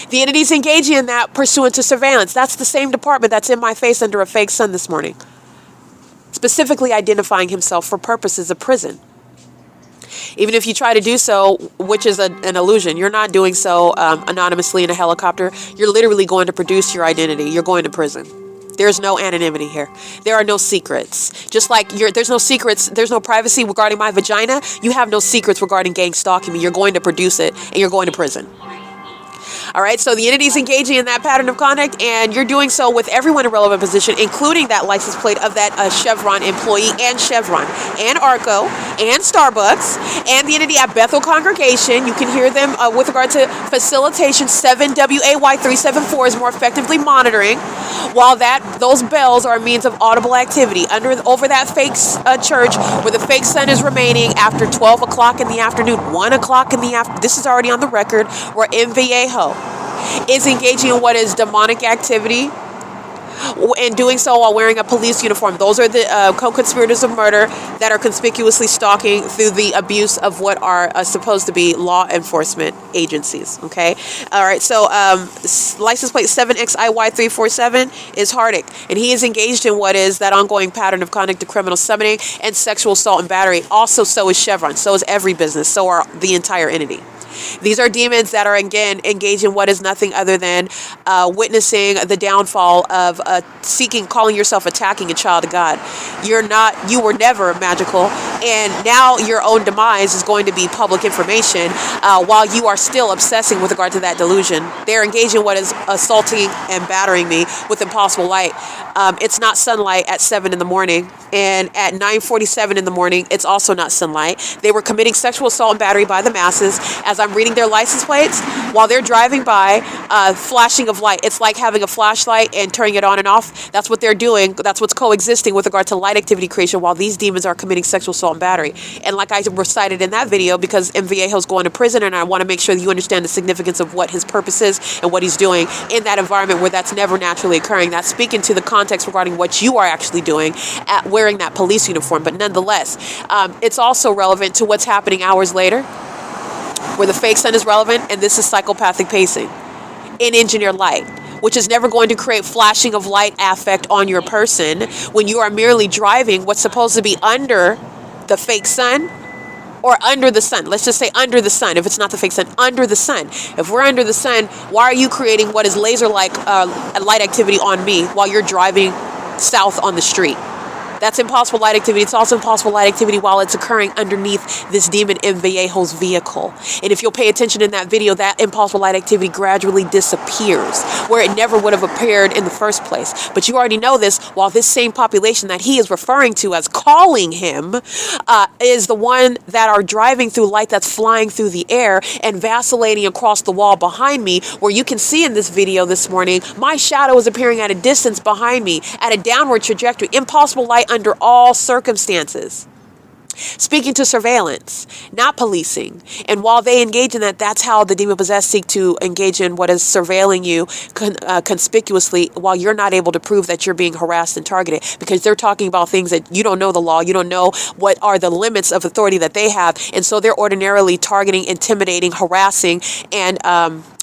The entities engaging in that pursuant to surveillance. That's the same department that's in my face under a fake sun this morning. Specifically identifying himself for purposes of prison. Even if you try to do so, which is an illusion, you're not doing so anonymously in a helicopter. You're literally going to produce your identity. You're going to prison. There's no anonymity here. There are no secrets. Just like there's no secrets, there's no privacy regarding my vagina, you have no secrets regarding gang stalking me. You're going to produce it, and you're going to prison. All right, so the entity's engaging in that pattern of conduct, and you're doing so with everyone in relevant position, including that license plate of that Chevron employee and Chevron and ARCO and Starbucks and the entity at Bethel Congregation. You can hear them with regard to facilitation 7WAY374 is more effectively monitoring, while those bells are a means of audible activity over that fake church where the fake sun is remaining after 12 o'clock in the afternoon, 1 o'clock in the afternoon. This is already on the record, where MVAHO is engaging in what is demonic activity and doing so while wearing a police uniform. Those are the co-conspirators of murder that are conspicuously stalking through the abuse of what are supposed to be law enforcement agencies. Okay? All right, so license plate 7XIY347 is Hardick, and he is engaged in what is that ongoing pattern of conduct of criminal summoning and sexual assault and battery. Also, so is Chevron. So is every business. So are the entire entity. These are demons that are, again, engaged in what is nothing other than witnessing the downfall of calling yourself attacking a child of God. You were never magical, and now your own demise is going to be public information while you are still obsessing with regard to that delusion. They're engaged in what is assaulting and battering me with impossible light. It's not sunlight at 7 in the morning, and at 9:47 in the morning, it's also not sunlight. They were committing sexual assault and battery by the masses as I'm reading their license plates while they're driving by, flashing of light. It's like having a flashlight and turning it on and off. That's what they're doing. That's what's coexisting with regard to light activity creation while these demons are committing sexual assault and battery. And like I recited in that video, because MVAHO is going to prison, and I want to make sure that you understand the significance of what his purpose is and what he's doing in that environment where that's never naturally occurring. That's speaking to the context regarding what you are actually doing at wearing that police uniform. But nonetheless, it's also relevant to what's happening hours later, where the fake sun is relevant, and this is psychopathic pacing in engineered light, which is never going to create flashing of light affect on your person when you are merely driving what's supposed to be under the fake sun or under the sun. Let's just say under the sun, if it's not the fake sun, under the sun. If we're under the sun, why are you creating what is laser-like light activity on me while you're driving south on the street? That's impossible light activity. It's also impossible light activity while it's occurring underneath this demon MVAHO's vehicle. And if you'll pay attention in that video, that impossible light activity gradually disappears where it never would have appeared in the first place. But you already know this, while this same population that he is referring to as calling him is the one that are driving through light that's flying through the air and vacillating across the wall behind me, where you can see in this video this morning, my shadow is appearing at a distance behind me at a downward trajectory. Impossible light under all circumstances. Speaking to surveillance, not policing. And while they engage in that, that's how the demon-possessed seek to engage in what is surveilling you conspicuously while you're not able to prove that you're being harassed and targeted, because they're talking about things that you don't know the law, you don't know what are the limits of authority that they have, and so they're ordinarily targeting, intimidating, harassing, and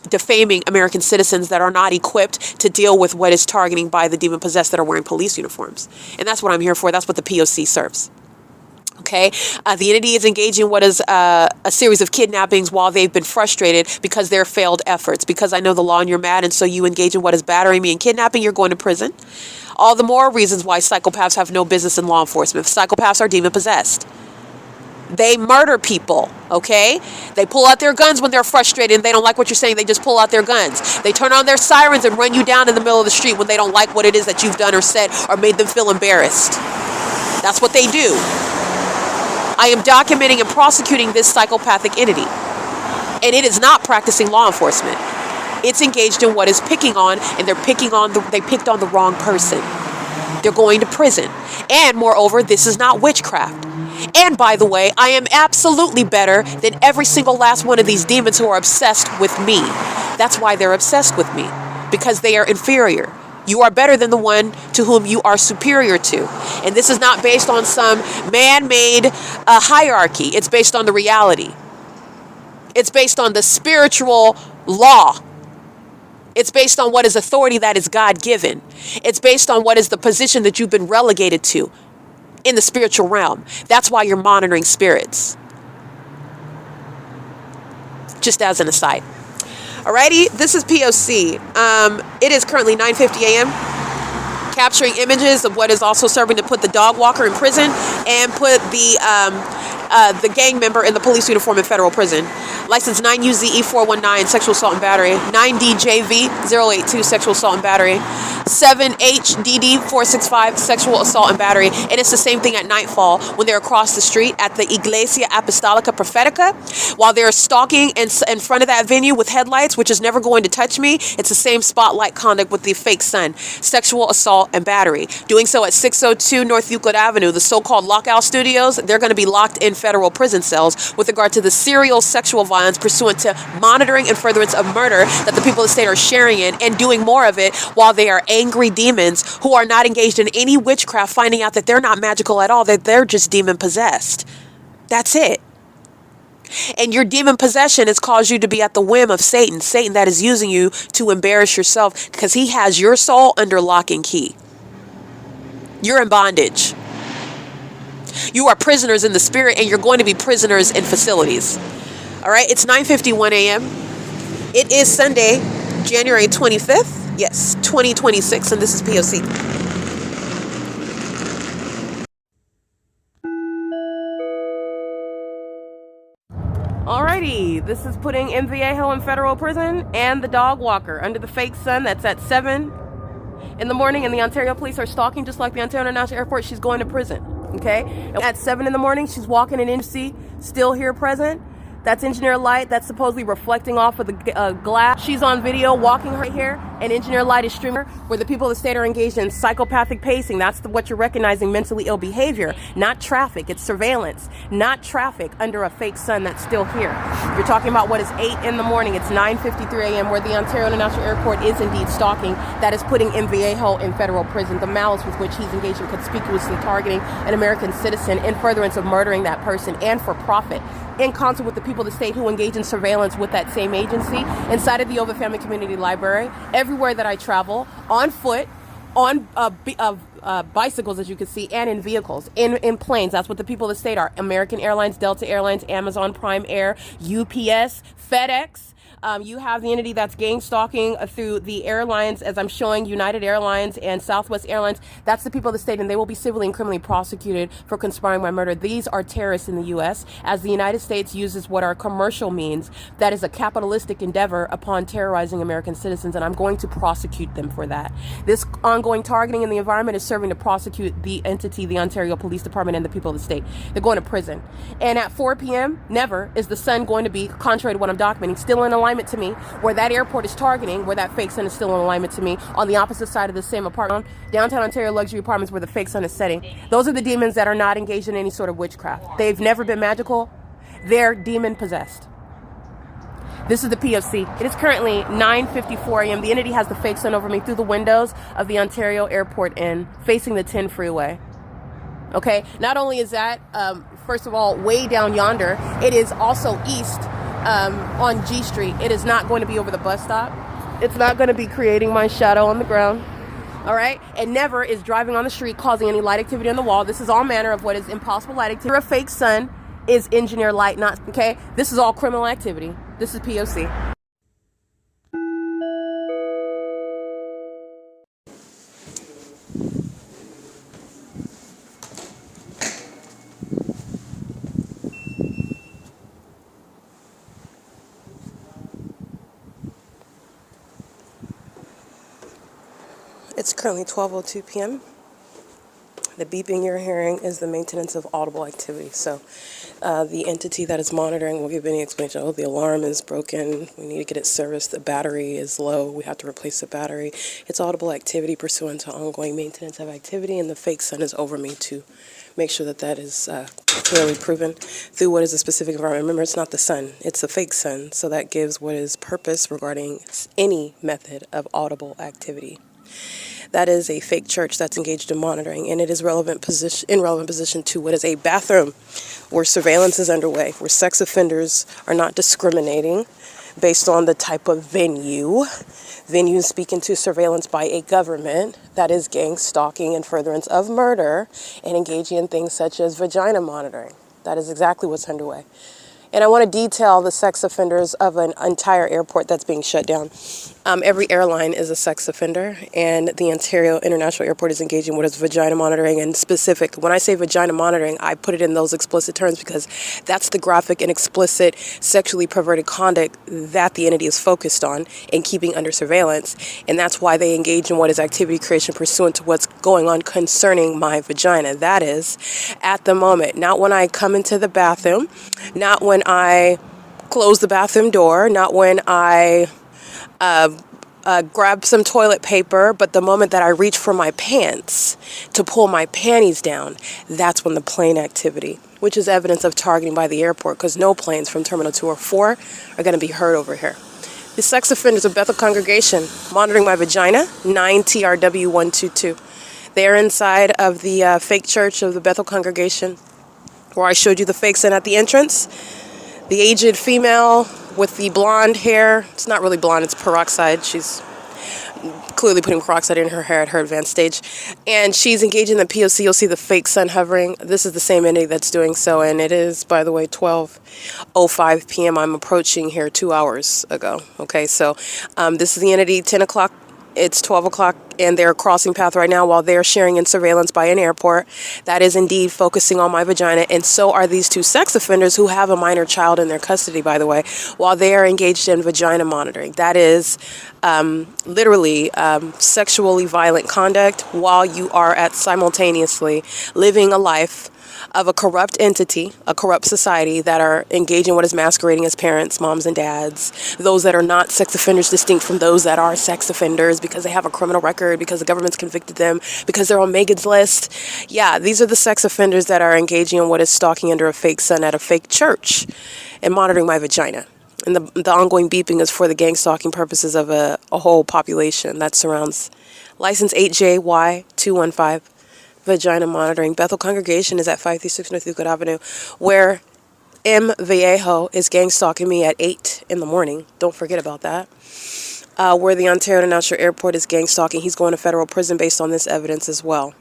defaming American citizens that are not equipped to deal with what is targeting by the demon-possessed that are wearing police uniforms. And that's what I'm here for. That's what the P.O.C. serves. Okay, the entity is engaging what is a series of kidnappings while they've been frustrated because they're failed efforts. Because I know the law and you're mad, and so you engage in what is battering me and kidnapping, you're going to prison. All the more reasons why psychopaths have no business in law enforcement. Psychopaths are demon-possessed. They murder people, okay? They pull out their guns when they're frustrated and they don't like what you're saying. They just pull out their guns. They turn on their sirens and run you down in the middle of the street when they don't like what it is that you've done or said or made them feel embarrassed. That's what they do. I am documenting and prosecuting this psychopathic entity. And it is not practicing law enforcement. It's engaged in what is picking on, and they picked on the wrong person. They're going to prison. And moreover, this is not witchcraft. And by the way, I am absolutely better than every single last one of these demons who are obsessed with me. That's why they're obsessed with me, because they are inferior. You are better than the one to whom you are superior to. And this is not based on some man-made hierarchy. It's based on the reality. It's based on the spiritual law. It's based on what is authority that is God-given. It's based on what is the position that you've been relegated to in the spiritual realm. That's why you're monitoring spirits. Just as an aside. Alrighty, this is P.O.C. It is currently 9:50 a.m. Capturing images of what is also serving to put the dog walker in prison and put the gang member in the police uniform in federal prison. License 9UZE419, sexual assault and battery. 9DJV082, sexual assault and battery. 7HDD465, sexual assault and battery. And it's the same thing at nightfall when they're across the street at the Iglesia Apostolica Prophetica. While they're stalking in front of that venue with headlights, which is never going to touch me, it's the same spotlight conduct with the fake sun. Sexual assault and battery. Doing so at 602 North Euclid Avenue, the so-called Lockout Studios, they're going to be locked in federal prison cells with regard to the serial sexual violence pursuant to monitoring and furtherance of murder that the people of the state are sharing in and doing more of it while they are angry demons who are not engaged in any witchcraft, finding out that they're not magical at all, that they're just demon possessed. That's it. And your demon possession has caused you to be at the whim of Satan. Satan that is using you to embarrass yourself because he has your soul under lock and key. You're in bondage. You are prisoners in the spirit, and you're going to be prisoners in facilities. All right, it's 9:51 a.m. It is Sunday, January 25th. Yes, 2026, and this is P.O.C. Alrighty, this is putting MVA in federal prison and the dog walker under the fake sun. That's at 7 in the morning, and the Ontario police are stalking just like the Ontario International Airport. She's going to prison, okay? And at 7 in the morning, she's walking in U.S.C, still here present. That's engineer light. That's supposedly reflecting off of the glass. She's on video walking right here, and engineer light is streaming where the people of the state are engaged in psychopathic pacing. That's what you're recognizing, mentally ill behavior, not traffic. It's surveillance, not traffic under a fake sun that's still here. You're talking about what is 8 in the morning. It's 9:53 a.m. where the Ontario International Airport is indeed stalking. That is putting MVA in federal prison. The malice with which he's engaged in conspicuously targeting an American citizen in furtherance of murdering that person and for profit, in concert with the people of the state who engage in surveillance with that same agency inside of the OVITT Family Community Library, everywhere that I travel, on foot, on bicycles, as you can see, and in vehicles, in planes. That's what the people of the state are. American Airlines, Delta Airlines, Amazon Prime Air, UPS, FedEx. You have the entity that's gang stalking through the airlines, as I'm showing, United Airlines and Southwest Airlines. That's the people of the state, and they will be civilly and criminally prosecuted for conspiring by murder. These are terrorists in the U.S., as the United States uses what are commercial means that is a capitalistic endeavor upon terrorizing American citizens, and I'm going to prosecute them for that. This ongoing targeting in the environment is serving to prosecute the entity, the Ontario Police Department, and the people of the state. They're going to prison. And at 4 p.m., never is the sun going to be, contrary to what I'm documenting, still in alignment to me, where that airport is targeting, where that fake sun is still in alignment to me, on the opposite side of the same apartment, downtown Ontario luxury apartments where the fake sun is setting. Those are the demons that are not engaged in any sort of witchcraft. They've never been magical. They're demon possessed. This is the P.O.C. It is currently 9:54 a.m. The entity has the fake sun over me through the windows of the Ontario Airport Inn, facing the 10 freeway. Okay, not only is that, first of all, way down yonder, it is also east on G Street. It is not going to be over the bus stop. It's not going to be creating my shadow on the ground. All right, and never is driving on the street causing any light activity on the wall. This is all manner of what is impossible light activity. A fake sun is engineer light, not, okay? This is all criminal activity. This is P.O.C. It's currently 12:02 p.m. The beeping you're hearing is the maintenance of audible activity. So the entity that is monitoring will give any explanation. Oh, the alarm is broken. We need to get it serviced. The battery is low. We have to replace the battery. It's audible activity pursuant to ongoing maintenance of activity, and the fake sun is over me to make sure that that is clearly proven through what is a specific environment. Remember, it's not the sun. It's a fake sun. So that gives what is purpose regarding any method of audible activity. That is a fake church that's engaged in monitoring, and it is in relevant position to what is a bathroom where surveillance is underway, where sex offenders are not discriminating based on the type of venue. Venues speaking to surveillance by a government that is gang stalking and furtherance of murder and engaging in things such as vagina monitoring. That is exactly what's underway. And I want to detail the sex offenders of an entire airport that's being shut down. Every airline is a sex offender, and the Ontario International Airport is engaging with vagina monitoring. And specific, when I say vagina monitoring, I put it in those explicit terms because that's the graphic and explicit sexually perverted conduct that the entity is focused on and keeping under surveillance. And that's why they engage in what is activity creation pursuant to what's going on concerning my vagina. That is, at the moment, not when I come into the bathroom, not when I close the bathroom door, not when I grab some toilet paper, but the moment that I reach for my pants to pull my panties down, that's when the plane activity, which is evidence of targeting by the airport, because no planes from Terminal 2 or 4 are going to be heard over here. The sex offenders of Bethel Congregation monitoring my vagina, 9 TRW 122. They're inside of the fake church of the Bethel Congregation, where I showed you the fake sin at the entrance. The aged female with the blonde hair, it's not really blonde, it's peroxide. She's clearly putting peroxide in her hair at her advanced stage. And she's engaging the P.O.C. You'll see the fake sun hovering. This is the same entity that's doing so, and it is, by the way, 12:05 p.m. I'm approaching here 2 hours ago. Okay, so this is the entity, 10 o'clock. It's 12 o'clock, and they're crossing path right now while they're sharing in surveillance by an airport. That is indeed focusing on my vagina, and so are these two sex offenders who have a minor child in their custody, by the way, while they are engaged in vagina monitoring. That is literally sexually violent conduct while you are at simultaneously living a life of a corrupt entity, a corrupt society that are engaging what is masquerading as parents, moms and dads, those that are not sex offenders distinct from those that are sex offenders because they have a criminal record, because the government's convicted them, because they're on Megan's list. Yeah, these are the sex offenders that are engaging in what is stalking under a fake sun at a fake church and monitoring my vagina. And the ongoing beeping is for the gang stalking purposes of a whole population that surrounds license 8JY215. Vagina monitoring. Bethel Congregation is at 536 North Euclid Avenue, where M. Vallejo is gang stalking me at 8 in the morning. Don't forget about that. Where the Ontario International Airport is gang stalking. He's going to federal prison based on this evidence as well.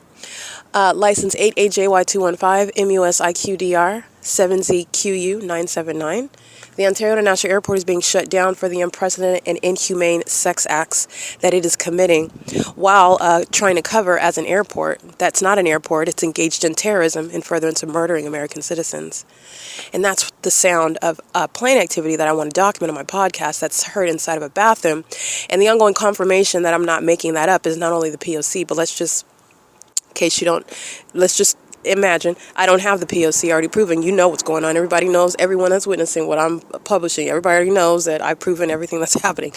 License 8AJY215 MUSIQDR 7ZQU979. The Ontario International Airport is being shut down for the unprecedented and inhumane sex acts that it is committing while trying to cover as an airport. That's not an airport. It's engaged in terrorism in furtherance of murdering American citizens. And that's the sound of plane activity that I want to document on my podcast that's heard inside of a bathroom. And the ongoing confirmation that I'm not making that up is not only the P.O.C., but let's just imagine I don't have the P.O.C. already proven. You know what's going on. Everybody knows, everyone that's witnessing what I'm publishing. Everybody already knows that I've proven everything that's happening.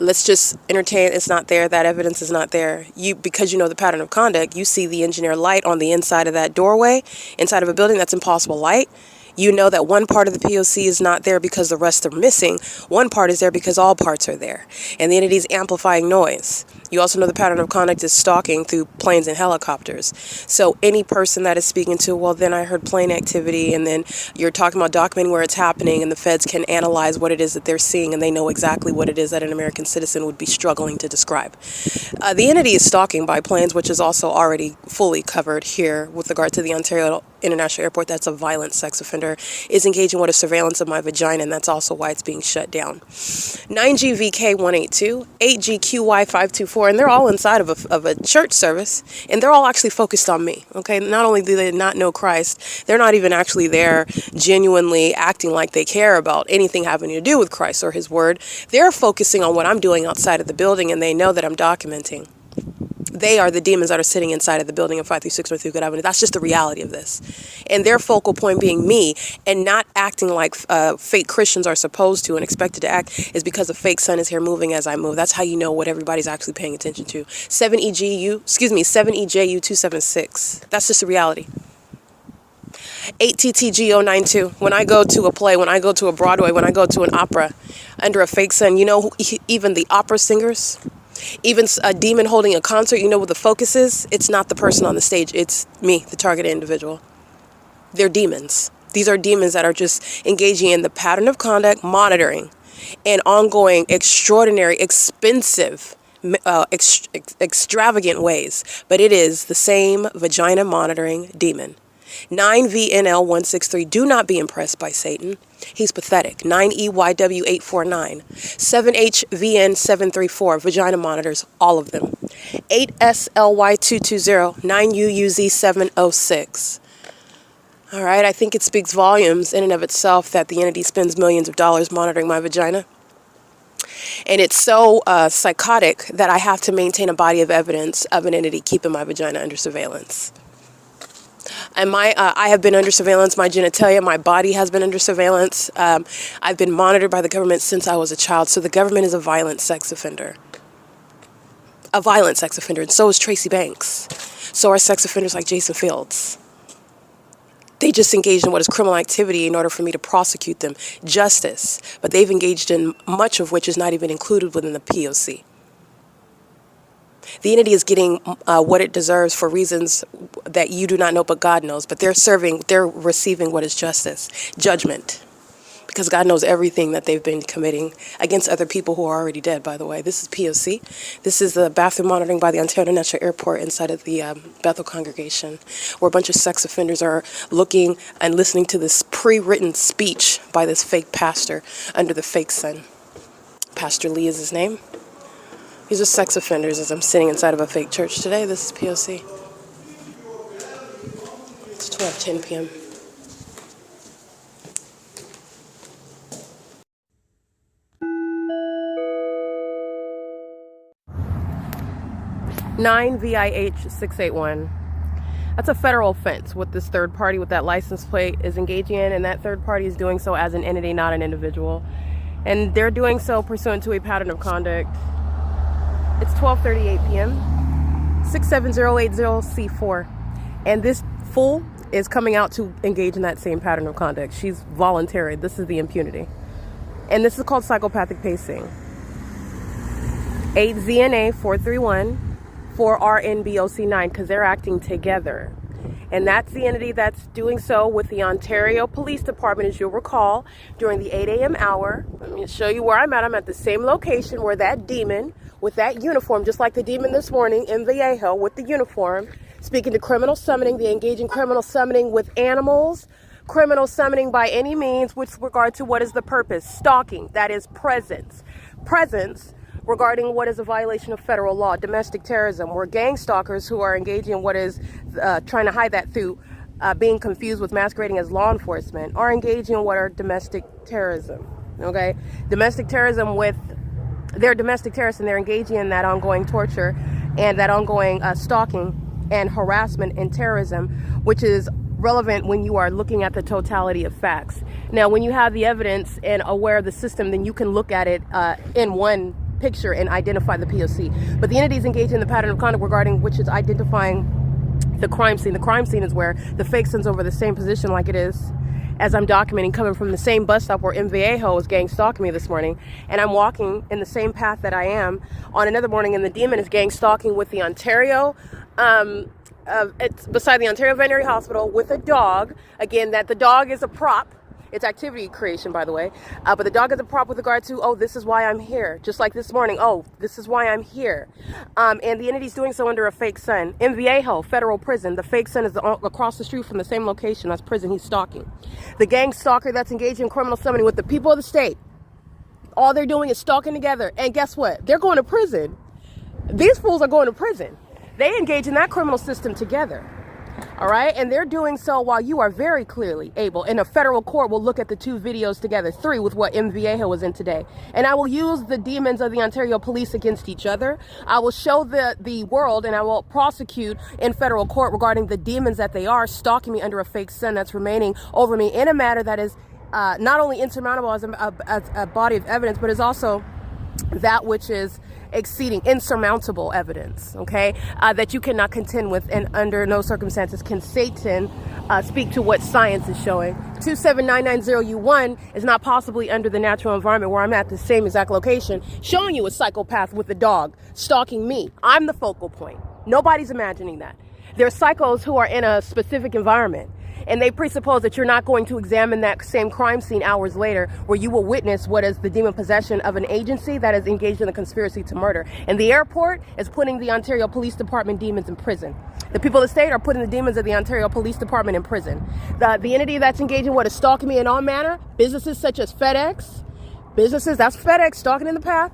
Let's just entertain it's not there. That evidence is not there. Because you know the pattern of conduct, you see the engineer light on the inside of that doorway, inside of a building. That's impossible light. You know that one part of the P.O.C. is not there because the rest are missing. One part is there because all parts are there. And the entity is amplifying noise. You also know the pattern of conduct is stalking through planes and helicopters. So any person that is speaking to, well, then I heard plane activity, and then you're talking about documenting where it's happening, and the feds can analyze what it is that they're seeing, and they know exactly what it is that an American citizen would be struggling to describe. The entity is stalking by planes, which is also already fully covered here with regard to the Ontario International Airport. That's a violent sex offender, is engaging with a surveillance of my vagina, and that's also why it's being shut down. 9GVK182, 8GQY524, and they're all inside of a church service, and they're all actually focused on me. Okay, not only do they not know Christ, they're not even actually there genuinely acting like they care about anything having to do with Christ or his word. They're focusing on what I'm doing outside of the building, and they know that I'm documenting. They are the demons that are sitting inside of the building of 536 North Euclid Avenue. That's just the reality of this. And their focal point being me and not acting like fake Christians are supposed to and expected to act is because the fake sun is here moving as I move. That's how you know what everybody's actually paying attention to. 7EJU276. That's just the reality. 8TTG092. When I go to a play, when I go to a Broadway, when I go to an opera under a fake sun, you know, even the opera singers, even a demon holding a concert, you know what the focus is? It's not the person on the stage. It's me, the targeted individual. They're demons. These are demons that are just engaging in the pattern of conduct, monitoring, and ongoing, extraordinary, expensive, extravagant ways. But it is the same vagina monitoring demon. 9VNL163. Do not be impressed by Satan. He's pathetic. 9EYW849. 7HVN734. Vagina monitors, all of them. 8SLY220. 9UUZ706. All right, I think it speaks volumes in and of itself that the entity spends millions of dollars monitoring my vagina. And it's so psychotic that I have to maintain a body of evidence of an entity keeping my vagina under surveillance. And I have been under surveillance. My genitalia, my body has been under surveillance. I've been monitored by the government since I was a child. So the government is a violent sex offender. A violent sex offender. And so is Tracy Banks. So are sex offenders like Jason Fields. They just engaged in what is criminal activity in order for me to prosecute them. Justice. But they've engaged in much of which is not even included within the P.O.C. The entity is getting what it deserves for reasons that you do not know, but God knows. But they're receiving what is justice, judgment, because God knows everything that they've been committing against other people who are already dead, by the way. This is P.O.C. This is the bathroom monitoring by the Ontario International Airport inside of the Bethel congregation, where a bunch of sex offenders are looking and listening to this pre-written speech by this fake pastor under the fake sun. Pastor Lee is his name. These are sex offenders as I'm sitting inside of a fake church today. This is P.O.C. It's 12:10 p.m. (9VIH681). That's a federal offense. What this third party with that license plate is engaging in, and that third party is doing so as an entity, not an individual. And they're doing so pursuant to a pattern of conduct. It's 12:38 p.m. 67080C4. And this fool is coming out to engage in that same pattern of conduct. She's voluntary. This is the impunity. And this is called psychopathic pacing. 8ZNA431 4RNBOC9, because they're acting together. And that's the entity that's doing so with the Ontario Police Department, as you'll recall, during the 8 a.m. hour. Let me show you where I'm at. I'm at the same location where that demon with that uniform, just like the demon this morning in Vallejo with the uniform, speaking to criminal summoning. They engage in criminal summoning with animals, criminal summoning by any means with regard to what is the purpose. Stalking, that is presence. Presence regarding what is a violation of federal law. Domestic terrorism, where gang stalkers who are engaging in what is trying to hide that through being confused with masquerading as law enforcement, are engaging in what are domestic terrorism. Okay? Domestic terrorism with... They're domestic terrorists, and they're engaging in that ongoing torture and that ongoing stalking and harassment and terrorism, which is relevant when you are looking at the totality of facts. Now, when you have the evidence and aware of the system, then you can look at it in one picture and identify the P.O.C. But the entities engaged in the pattern of conduct regarding which is identifying the crime scene. The crime scene is where the fake sun's over the same position like it is as I'm documenting, coming from the same bus stop where Vallejo was gang stalking me this morning, and I'm walking in the same path that I am on another morning, and the demon is gang stalking with the Ontario, it's beside the Ontario Veterinary Hospital with a dog. Again, that the dog is a prop. It's activity creation, by the way. But the dog is a prop with regard to, oh, this is why I'm here. Just like this morning, oh, this is why I'm here. And the entity's doing so under a fake sun. In Vallejo, federal prison, the fake sun is across the street from the same location as prison he's stalking. The gang stalker that's engaged in criminal summoning with the people of the state, all they're doing is stalking together. And guess what? They're going to prison. These fools are going to prison. They engage in that criminal system together. All right, and they're doing so while you are very clearly able, and a federal court will look at the 2 videos together, 3 with what M. Viejo was in today. And I will use the demons of the Ontario police against each other. I will show the world, and I will prosecute in federal court regarding the demons that they are stalking me under a fake sun that's remaining over me in a matter that is not only insurmountable as a body of evidence, but is also that which is exceeding insurmountable evidence, okay, that you cannot contend with, and under no circumstances can Satan speak to what science is showing. 27990U1 is not possibly under the natural environment where I'm at the same exact location, showing you a psychopath with a dog stalking me. I'm the focal point. Nobody's imagining that. There are psychos who are in a specific environment, and they presuppose that you're not going to examine that same crime scene hours later, where you will witness what is the demon possession of an agency that is engaged in a conspiracy to murder. And the airport is putting the Ontario Police Department demons in prison. The people of the state are putting the demons of the Ontario Police Department in prison. The entity that's engaged in what is stalking me in all manner, businesses such as FedEx, that's FedEx stalking in the path.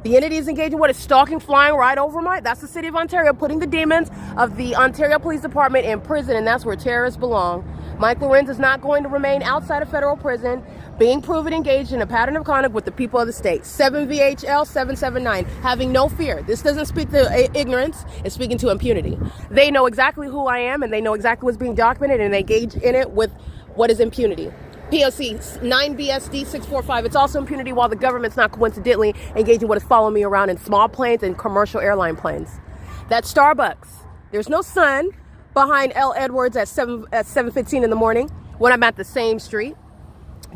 The entity is engaged in what is stalking, flying right over that's the city of Ontario, putting the demons of the Ontario Police Department in prison, and that's where terrorists belong. Mike LORENZ is not going to remain outside of federal prison, being proven engaged in a pattern of conduct with the people of the state. 7 VHL 779, having no fear. This doesn't speak to ignorance, it's speaking to impunity. They know exactly who I am, and they know exactly what's being documented, and they engage in it with what is impunity. P.O.C. 9BSD 645. It's also impunity while the government's not coincidentally engaging what is following me around in small planes and commercial airline planes. That's Starbucks. There's no sun behind L. Edwards at 7:15 in the morning when I'm at the same street,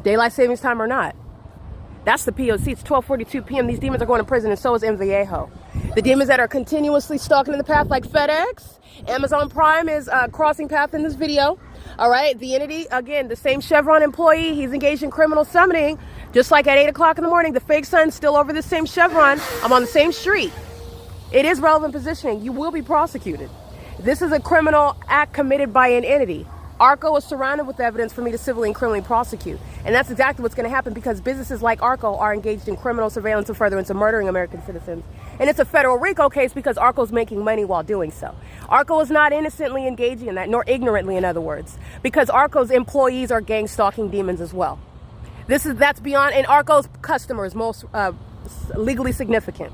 daylight savings time or not. That's the P.O.C. It's 12:42 p.m. These demons are going to prison, and so is M. Viejo. The demons that are continuously stalking in the path, like FedEx, Amazon Prime is crossing path in this video. All right, the entity, again, the same Chevron employee, he's engaged in criminal summoning, just like at 8 o'clock in the morning, the fake sun's still over the same Chevron. I'm on the same street. It is relevant positioning. You will be prosecuted. This is a criminal act committed by an entity. ARCO is surrounded with evidence for me to civilly and criminally prosecute. And that's exactly what's going to happen, because businesses like ARCO are engaged in criminal surveillance and furtherance of murdering American citizens. And it's a federal RICO case because ARCO's making money while doing so. ARCO is not innocently engaging in that, nor ignorantly, in other words, because ARCO's employees are gang stalking demons as well. That's beyond, and ARCO's customers most legally significant.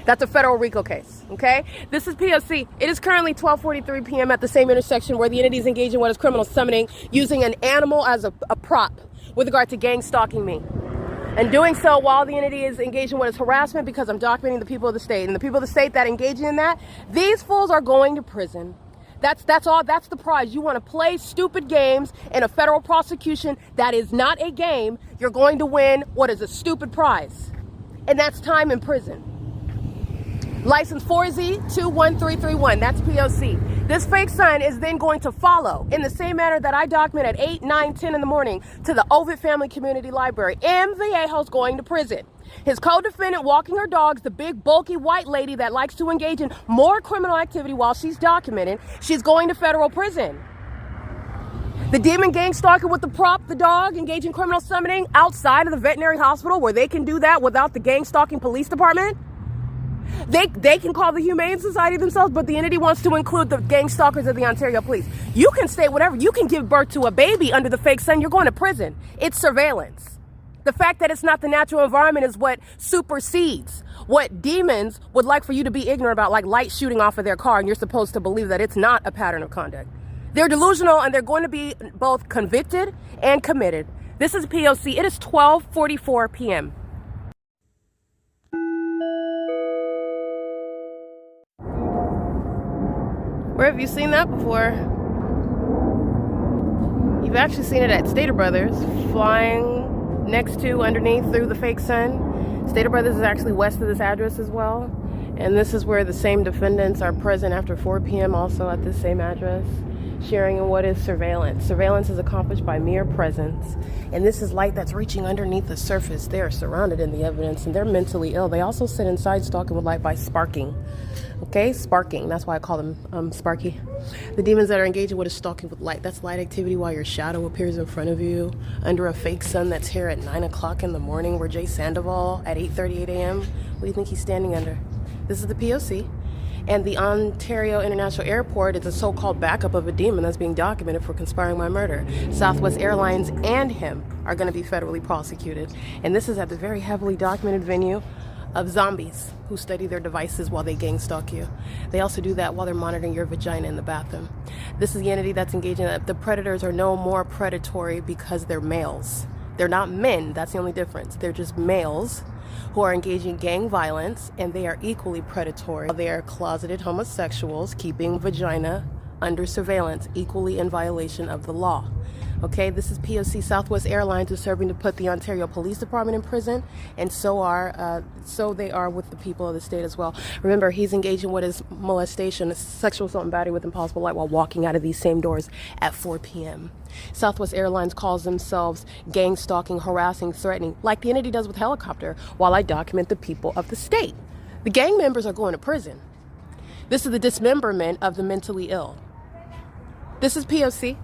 That's a federal RICO case, okay? This is P.O.C. It is currently 12:43 p.m. at the same intersection where the entity is engaging in what is criminal summoning, using an animal as a prop with regard to gang stalking me. And doing so while the entity is engaging in what is harassment, because I'm documenting the people of the state. And the people of the state that engaging in that, these fools are going to prison. That's all. That's the prize. You want to play stupid games in a federal prosecution that is not a game, you're going to win what is a stupid prize. And that's time in prison. License 4Z21331, that's P.O.C. This fake sign is then going to follow in the same manner that I document at 8, 9, 10 in the morning to the OVITT Family Community Library. M. Viejo's going to prison. His co-defendant walking her dogs, the big bulky white lady that likes to engage in more criminal activity while she's documented, she's going to federal prison. The demon gang stalker with the prop, the dog, engaging in criminal summoning outside of the veterinary hospital where they can do that without the gang stalking police department. They can call the Humane Society themselves, but the entity wants to include the gang stalkers of the Ontario Police. You can state whatever. You can give birth to a baby under the fake sun. You're going to prison. It's surveillance. The fact that it's not the natural environment is what supersedes what demons would like for you to be ignorant about, like light shooting off of their car, and you're supposed to believe that it's not a pattern of conduct. They're delusional, and they're going to be both convicted and committed. This is P.O.C. It is 12:44 p.m. Where have you seen that before? You've actually seen it at Stater Brothers, flying next to, underneath, through the fake sun. Stater Brothers is actually west of this address as well. And this is where the same defendants are present after 4 p.m. also at this same address, sharing in what is surveillance. Surveillance is accomplished by mere presence. And this is light that's reaching underneath the surface. They are surrounded in the evidence, and they're mentally ill. They also sit inside stalking with light by sparking. Okay, sparking. That's why I call them Sparky. The demons that are engaged in what is stalking with light. That's light activity while your shadow appears in front of you under a fake sun that's here at 9 o'clock in the morning, where Jay Sandoval at 8:38 a.m. What do you think he's standing under? This is the P.O.C. And the Ontario International Airport is a so-called backup of a demon that's being documented for conspiring my murder. Southwest Airlines and him are going to be federally prosecuted. And this is at the very heavily documented venue of zombies who study their devices while they gang stalk you. They also do that while they're monitoring your vagina in the bathroom. This is the entity that's engaging that the predators are no more predatory because they're males. They're not men, that's the only difference. They're just males who are engaging in gang violence, and they are equally predatory. They are closeted homosexuals keeping vagina under surveillance, equally in violation of the law. Okay, this is P.O.C. Southwest Airlines is serving to put the Ontario Police Department in prison, and so they are with the people of the state as well. Remember, he's engaged in what is molestation, sexual assault and battery with impossible light while walking out of these same doors at 4 p.m. Southwest Airlines calls themselves gang stalking, harassing, threatening, like the entity does with helicopter, while I document the people of the state. The gang members are going to prison. This is the dismemberment of the mentally ill. This is P.O.C.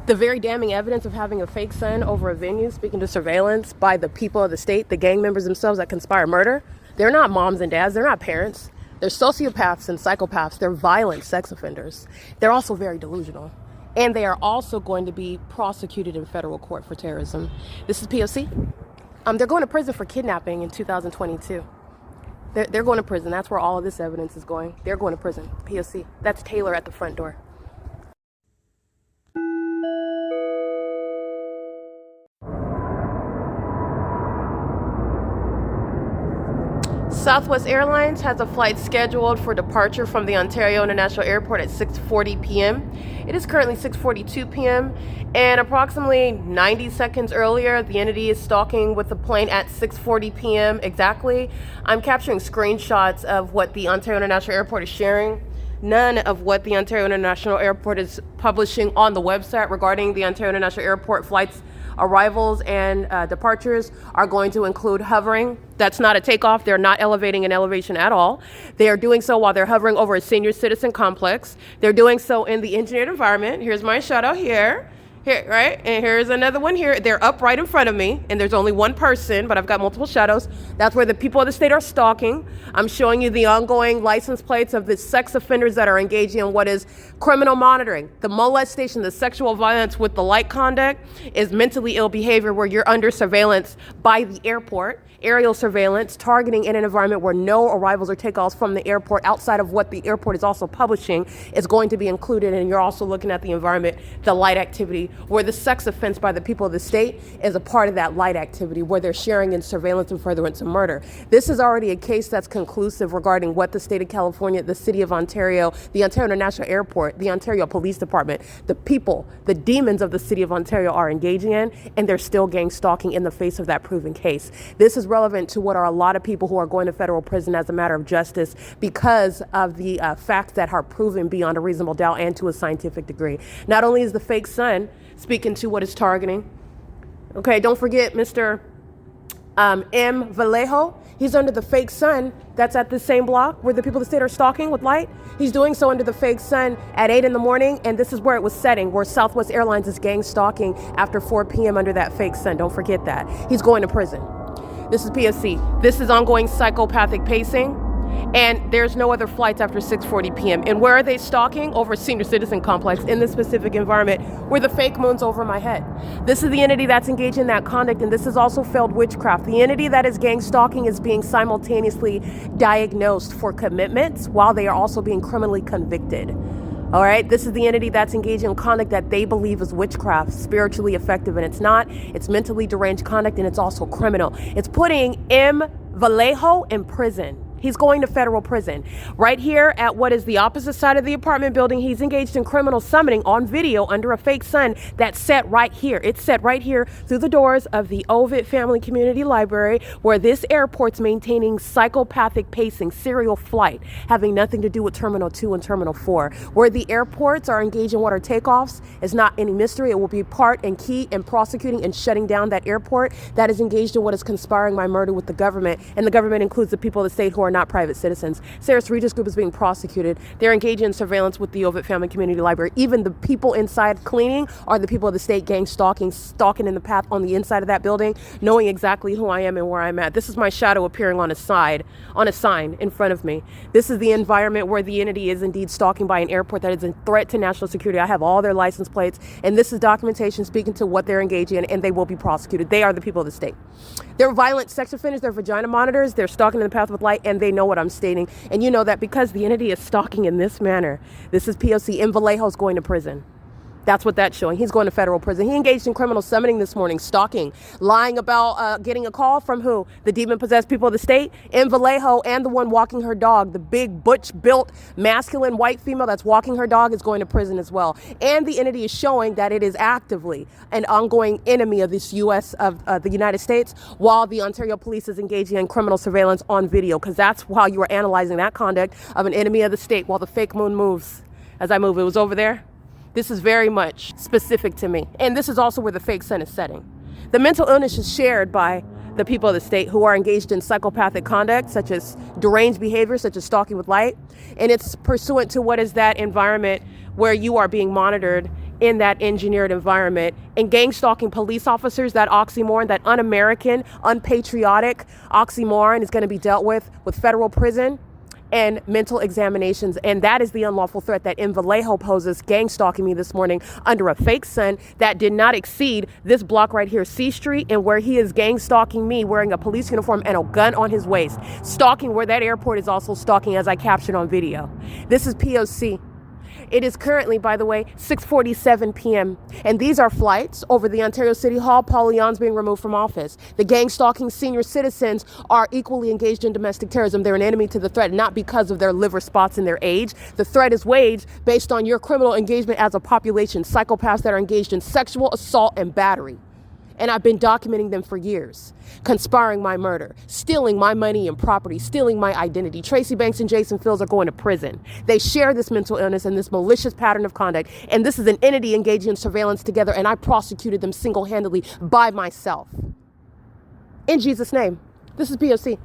The very damning evidence of having a fake son over a venue speaking to surveillance by the people of the state, the gang members themselves that conspire murder. They're not moms and dads. They're not parents. They're sociopaths and psychopaths. They're violent sex offenders. They're also very delusional. And they are also going to be prosecuted in federal court for terrorism. This is P.O.C. They're going to prison for kidnapping in 2022. They're going to prison. That's where all of this evidence is going. They're going to prison. P.O.C. That's Taylor at the front door. Southwest Airlines has a flight scheduled for departure from the Ontario International Airport at 6:40 p.m. It is currently 6:42 p.m. and approximately 90 seconds earlier, the entity is stalking with the plane at 6:40 p.m. exactly. I'm capturing screenshots of what the Ontario International Airport is sharing. None of what the Ontario International Airport is publishing on the website regarding the Ontario International Airport flights arrivals and departures are going to include hovering. That's not a takeoff. They're not elevating an elevation at all. They are doing so while they're hovering over a senior citizen complex. They're doing so in the engineered environment. Here's my shuttle here. Here, right? And here's another one here. They're up right in front of me, and there's only one person, but I've got multiple shadows. That's where the people of the state are stalking. I'm showing you the ongoing license plates of the sex offenders that are engaging in what is criminal monitoring. The molestation, the sexual violence with the light conduct is mentally ill behavior where you're under surveillance by the airport. Aerial surveillance, targeting in an environment where no arrivals or takeoffs from the airport outside of what the airport is also publishing is going to be included. And you're also looking at the environment, the light activity, where the sex offense by the people of the state is a part of that light activity, where they're sharing in surveillance and furtherance of murder. This is already a case that's conclusive regarding what the state of California, the city of Ontario, the Ontario International Airport, the Ontario Police Department, the people, the demons of the city of Ontario are engaging in, and they're still gang stalking in the face of that proven case. This is relevant to what are a lot of people who are going to federal prison as a matter of justice because of the facts that are proven beyond a reasonable doubt and to a scientific degree. Not only is the fake son speaking to what is targeting, okay, don't forget Mr. M. Vallejo. He's under the fake sun that's at the same block where the people of the state are stalking with light. He's doing so under the fake sun at 8 in the morning, and this is where it was setting, where Southwest Airlines is gang stalking after 4 p.m. under that fake sun. Don't forget that. He's going to prison. This is P.O.C. This is ongoing psychopathic pacing, and there's no other flights after 6:40 p.m. And where are they stalking? Over a senior citizen complex in this specific environment where the fake moon's over my head. This is the entity that's engaged in that conduct, and this is also failed witchcraft. The entity that is gang stalking is being simultaneously diagnosed for commitments while they are also being criminally convicted. All right, this is the entity that's engaged in conduct that they believe is witchcraft, spiritually effective, and it's not. It's mentally deranged conduct, and it's also criminal. It's putting M. Vallejo in prison. He's going to federal prison. Right here at what is the opposite side of the apartment building, he's engaged in criminal summoning on video under a fake sun that's set right here. It's set right here through the doors of the OVITT Family Community Library, where this airport's maintaining psychopathic pacing, serial flight, having nothing to do with Terminal 2 and Terminal 4. Where the airports are engaged in what are takeoffs is not any mystery. It will be part and key in prosecuting and shutting down that airport that is engaged in what is conspiring my murder with the government. And the government includes the people of the state who are not private citizens. Sarah's Regis Group is being prosecuted. They're engaging in surveillance with the OVITT Family Community Library. Even the people inside cleaning are the people of the state gang stalking in the path on the inside of that building, knowing exactly who I am and where I'm at. This is my shadow appearing on a sign in front of me. This is the environment where the entity is indeed stalking by an airport that is a threat to national security. I have all their license plates, and this is documentation speaking to what they're engaging in, and they will be prosecuted. They are the people of the state. They're violent sex offenders, they're vagina monitors, they're stalking in the path with light, and they know what I'm stating. And you know that because the entity is stalking in this manner. This is P.O.C. In Vallejo's going to prison. That's what that's showing. He's going to federal prison. He engaged in criminal summoning this morning, stalking, lying about getting a call from who? The demon-possessed people of the state in Vallejo, and the one walking her dog, the big, butch-built, masculine white female that's walking her dog is going to prison as well. And the entity is showing that it is actively an ongoing enemy of this U.S. of the United States, while the Ontario police is engaging in criminal surveillance on video, because that's how you are analyzing that conduct of an enemy of the state while the fake moon moves. As I move, it was over there. This is very much specific to me. And this is also where the fake sun is setting. The mental illness is shared by the people of the state who are engaged in psychopathic conduct, such as deranged behavior, such as stalking with light. And it's pursuant to what is that environment where you are being monitored in that engineered environment. And gang stalking police officers, that oxymoron, that un-American, unpatriotic oxymoron is going to be dealt with federal prison and mental examinations. And that is the unlawful threat that in Vallejo poses, gang stalking me this morning under a fake sun that did not exceed this block right here, C Street, and where he is gang stalking me wearing a police uniform and a gun on his waist, stalking where that airport is also stalking, as I captured on video. This is P.O.C. It is currently, by the way, 6:47 p.m. And these are flights over the Ontario City Hall. Paul Leon's being removed from office. The gang stalking senior citizens are equally engaged in domestic terrorism. They're an enemy to the threat, not because of their liver spots and their age. The threat is waged based on your criminal engagement as a population. Psychopaths that are engaged in sexual assault and battery. And I've been documenting them for years. Conspiring my murder, stealing my money and property, stealing my identity. Tracy Banks and Jason Fields are going to prison. They share this mental illness and this malicious pattern of conduct. And this is an entity engaging in surveillance together. And I prosecuted them single-handedly by myself. In Jesus' name, this is P.O.C.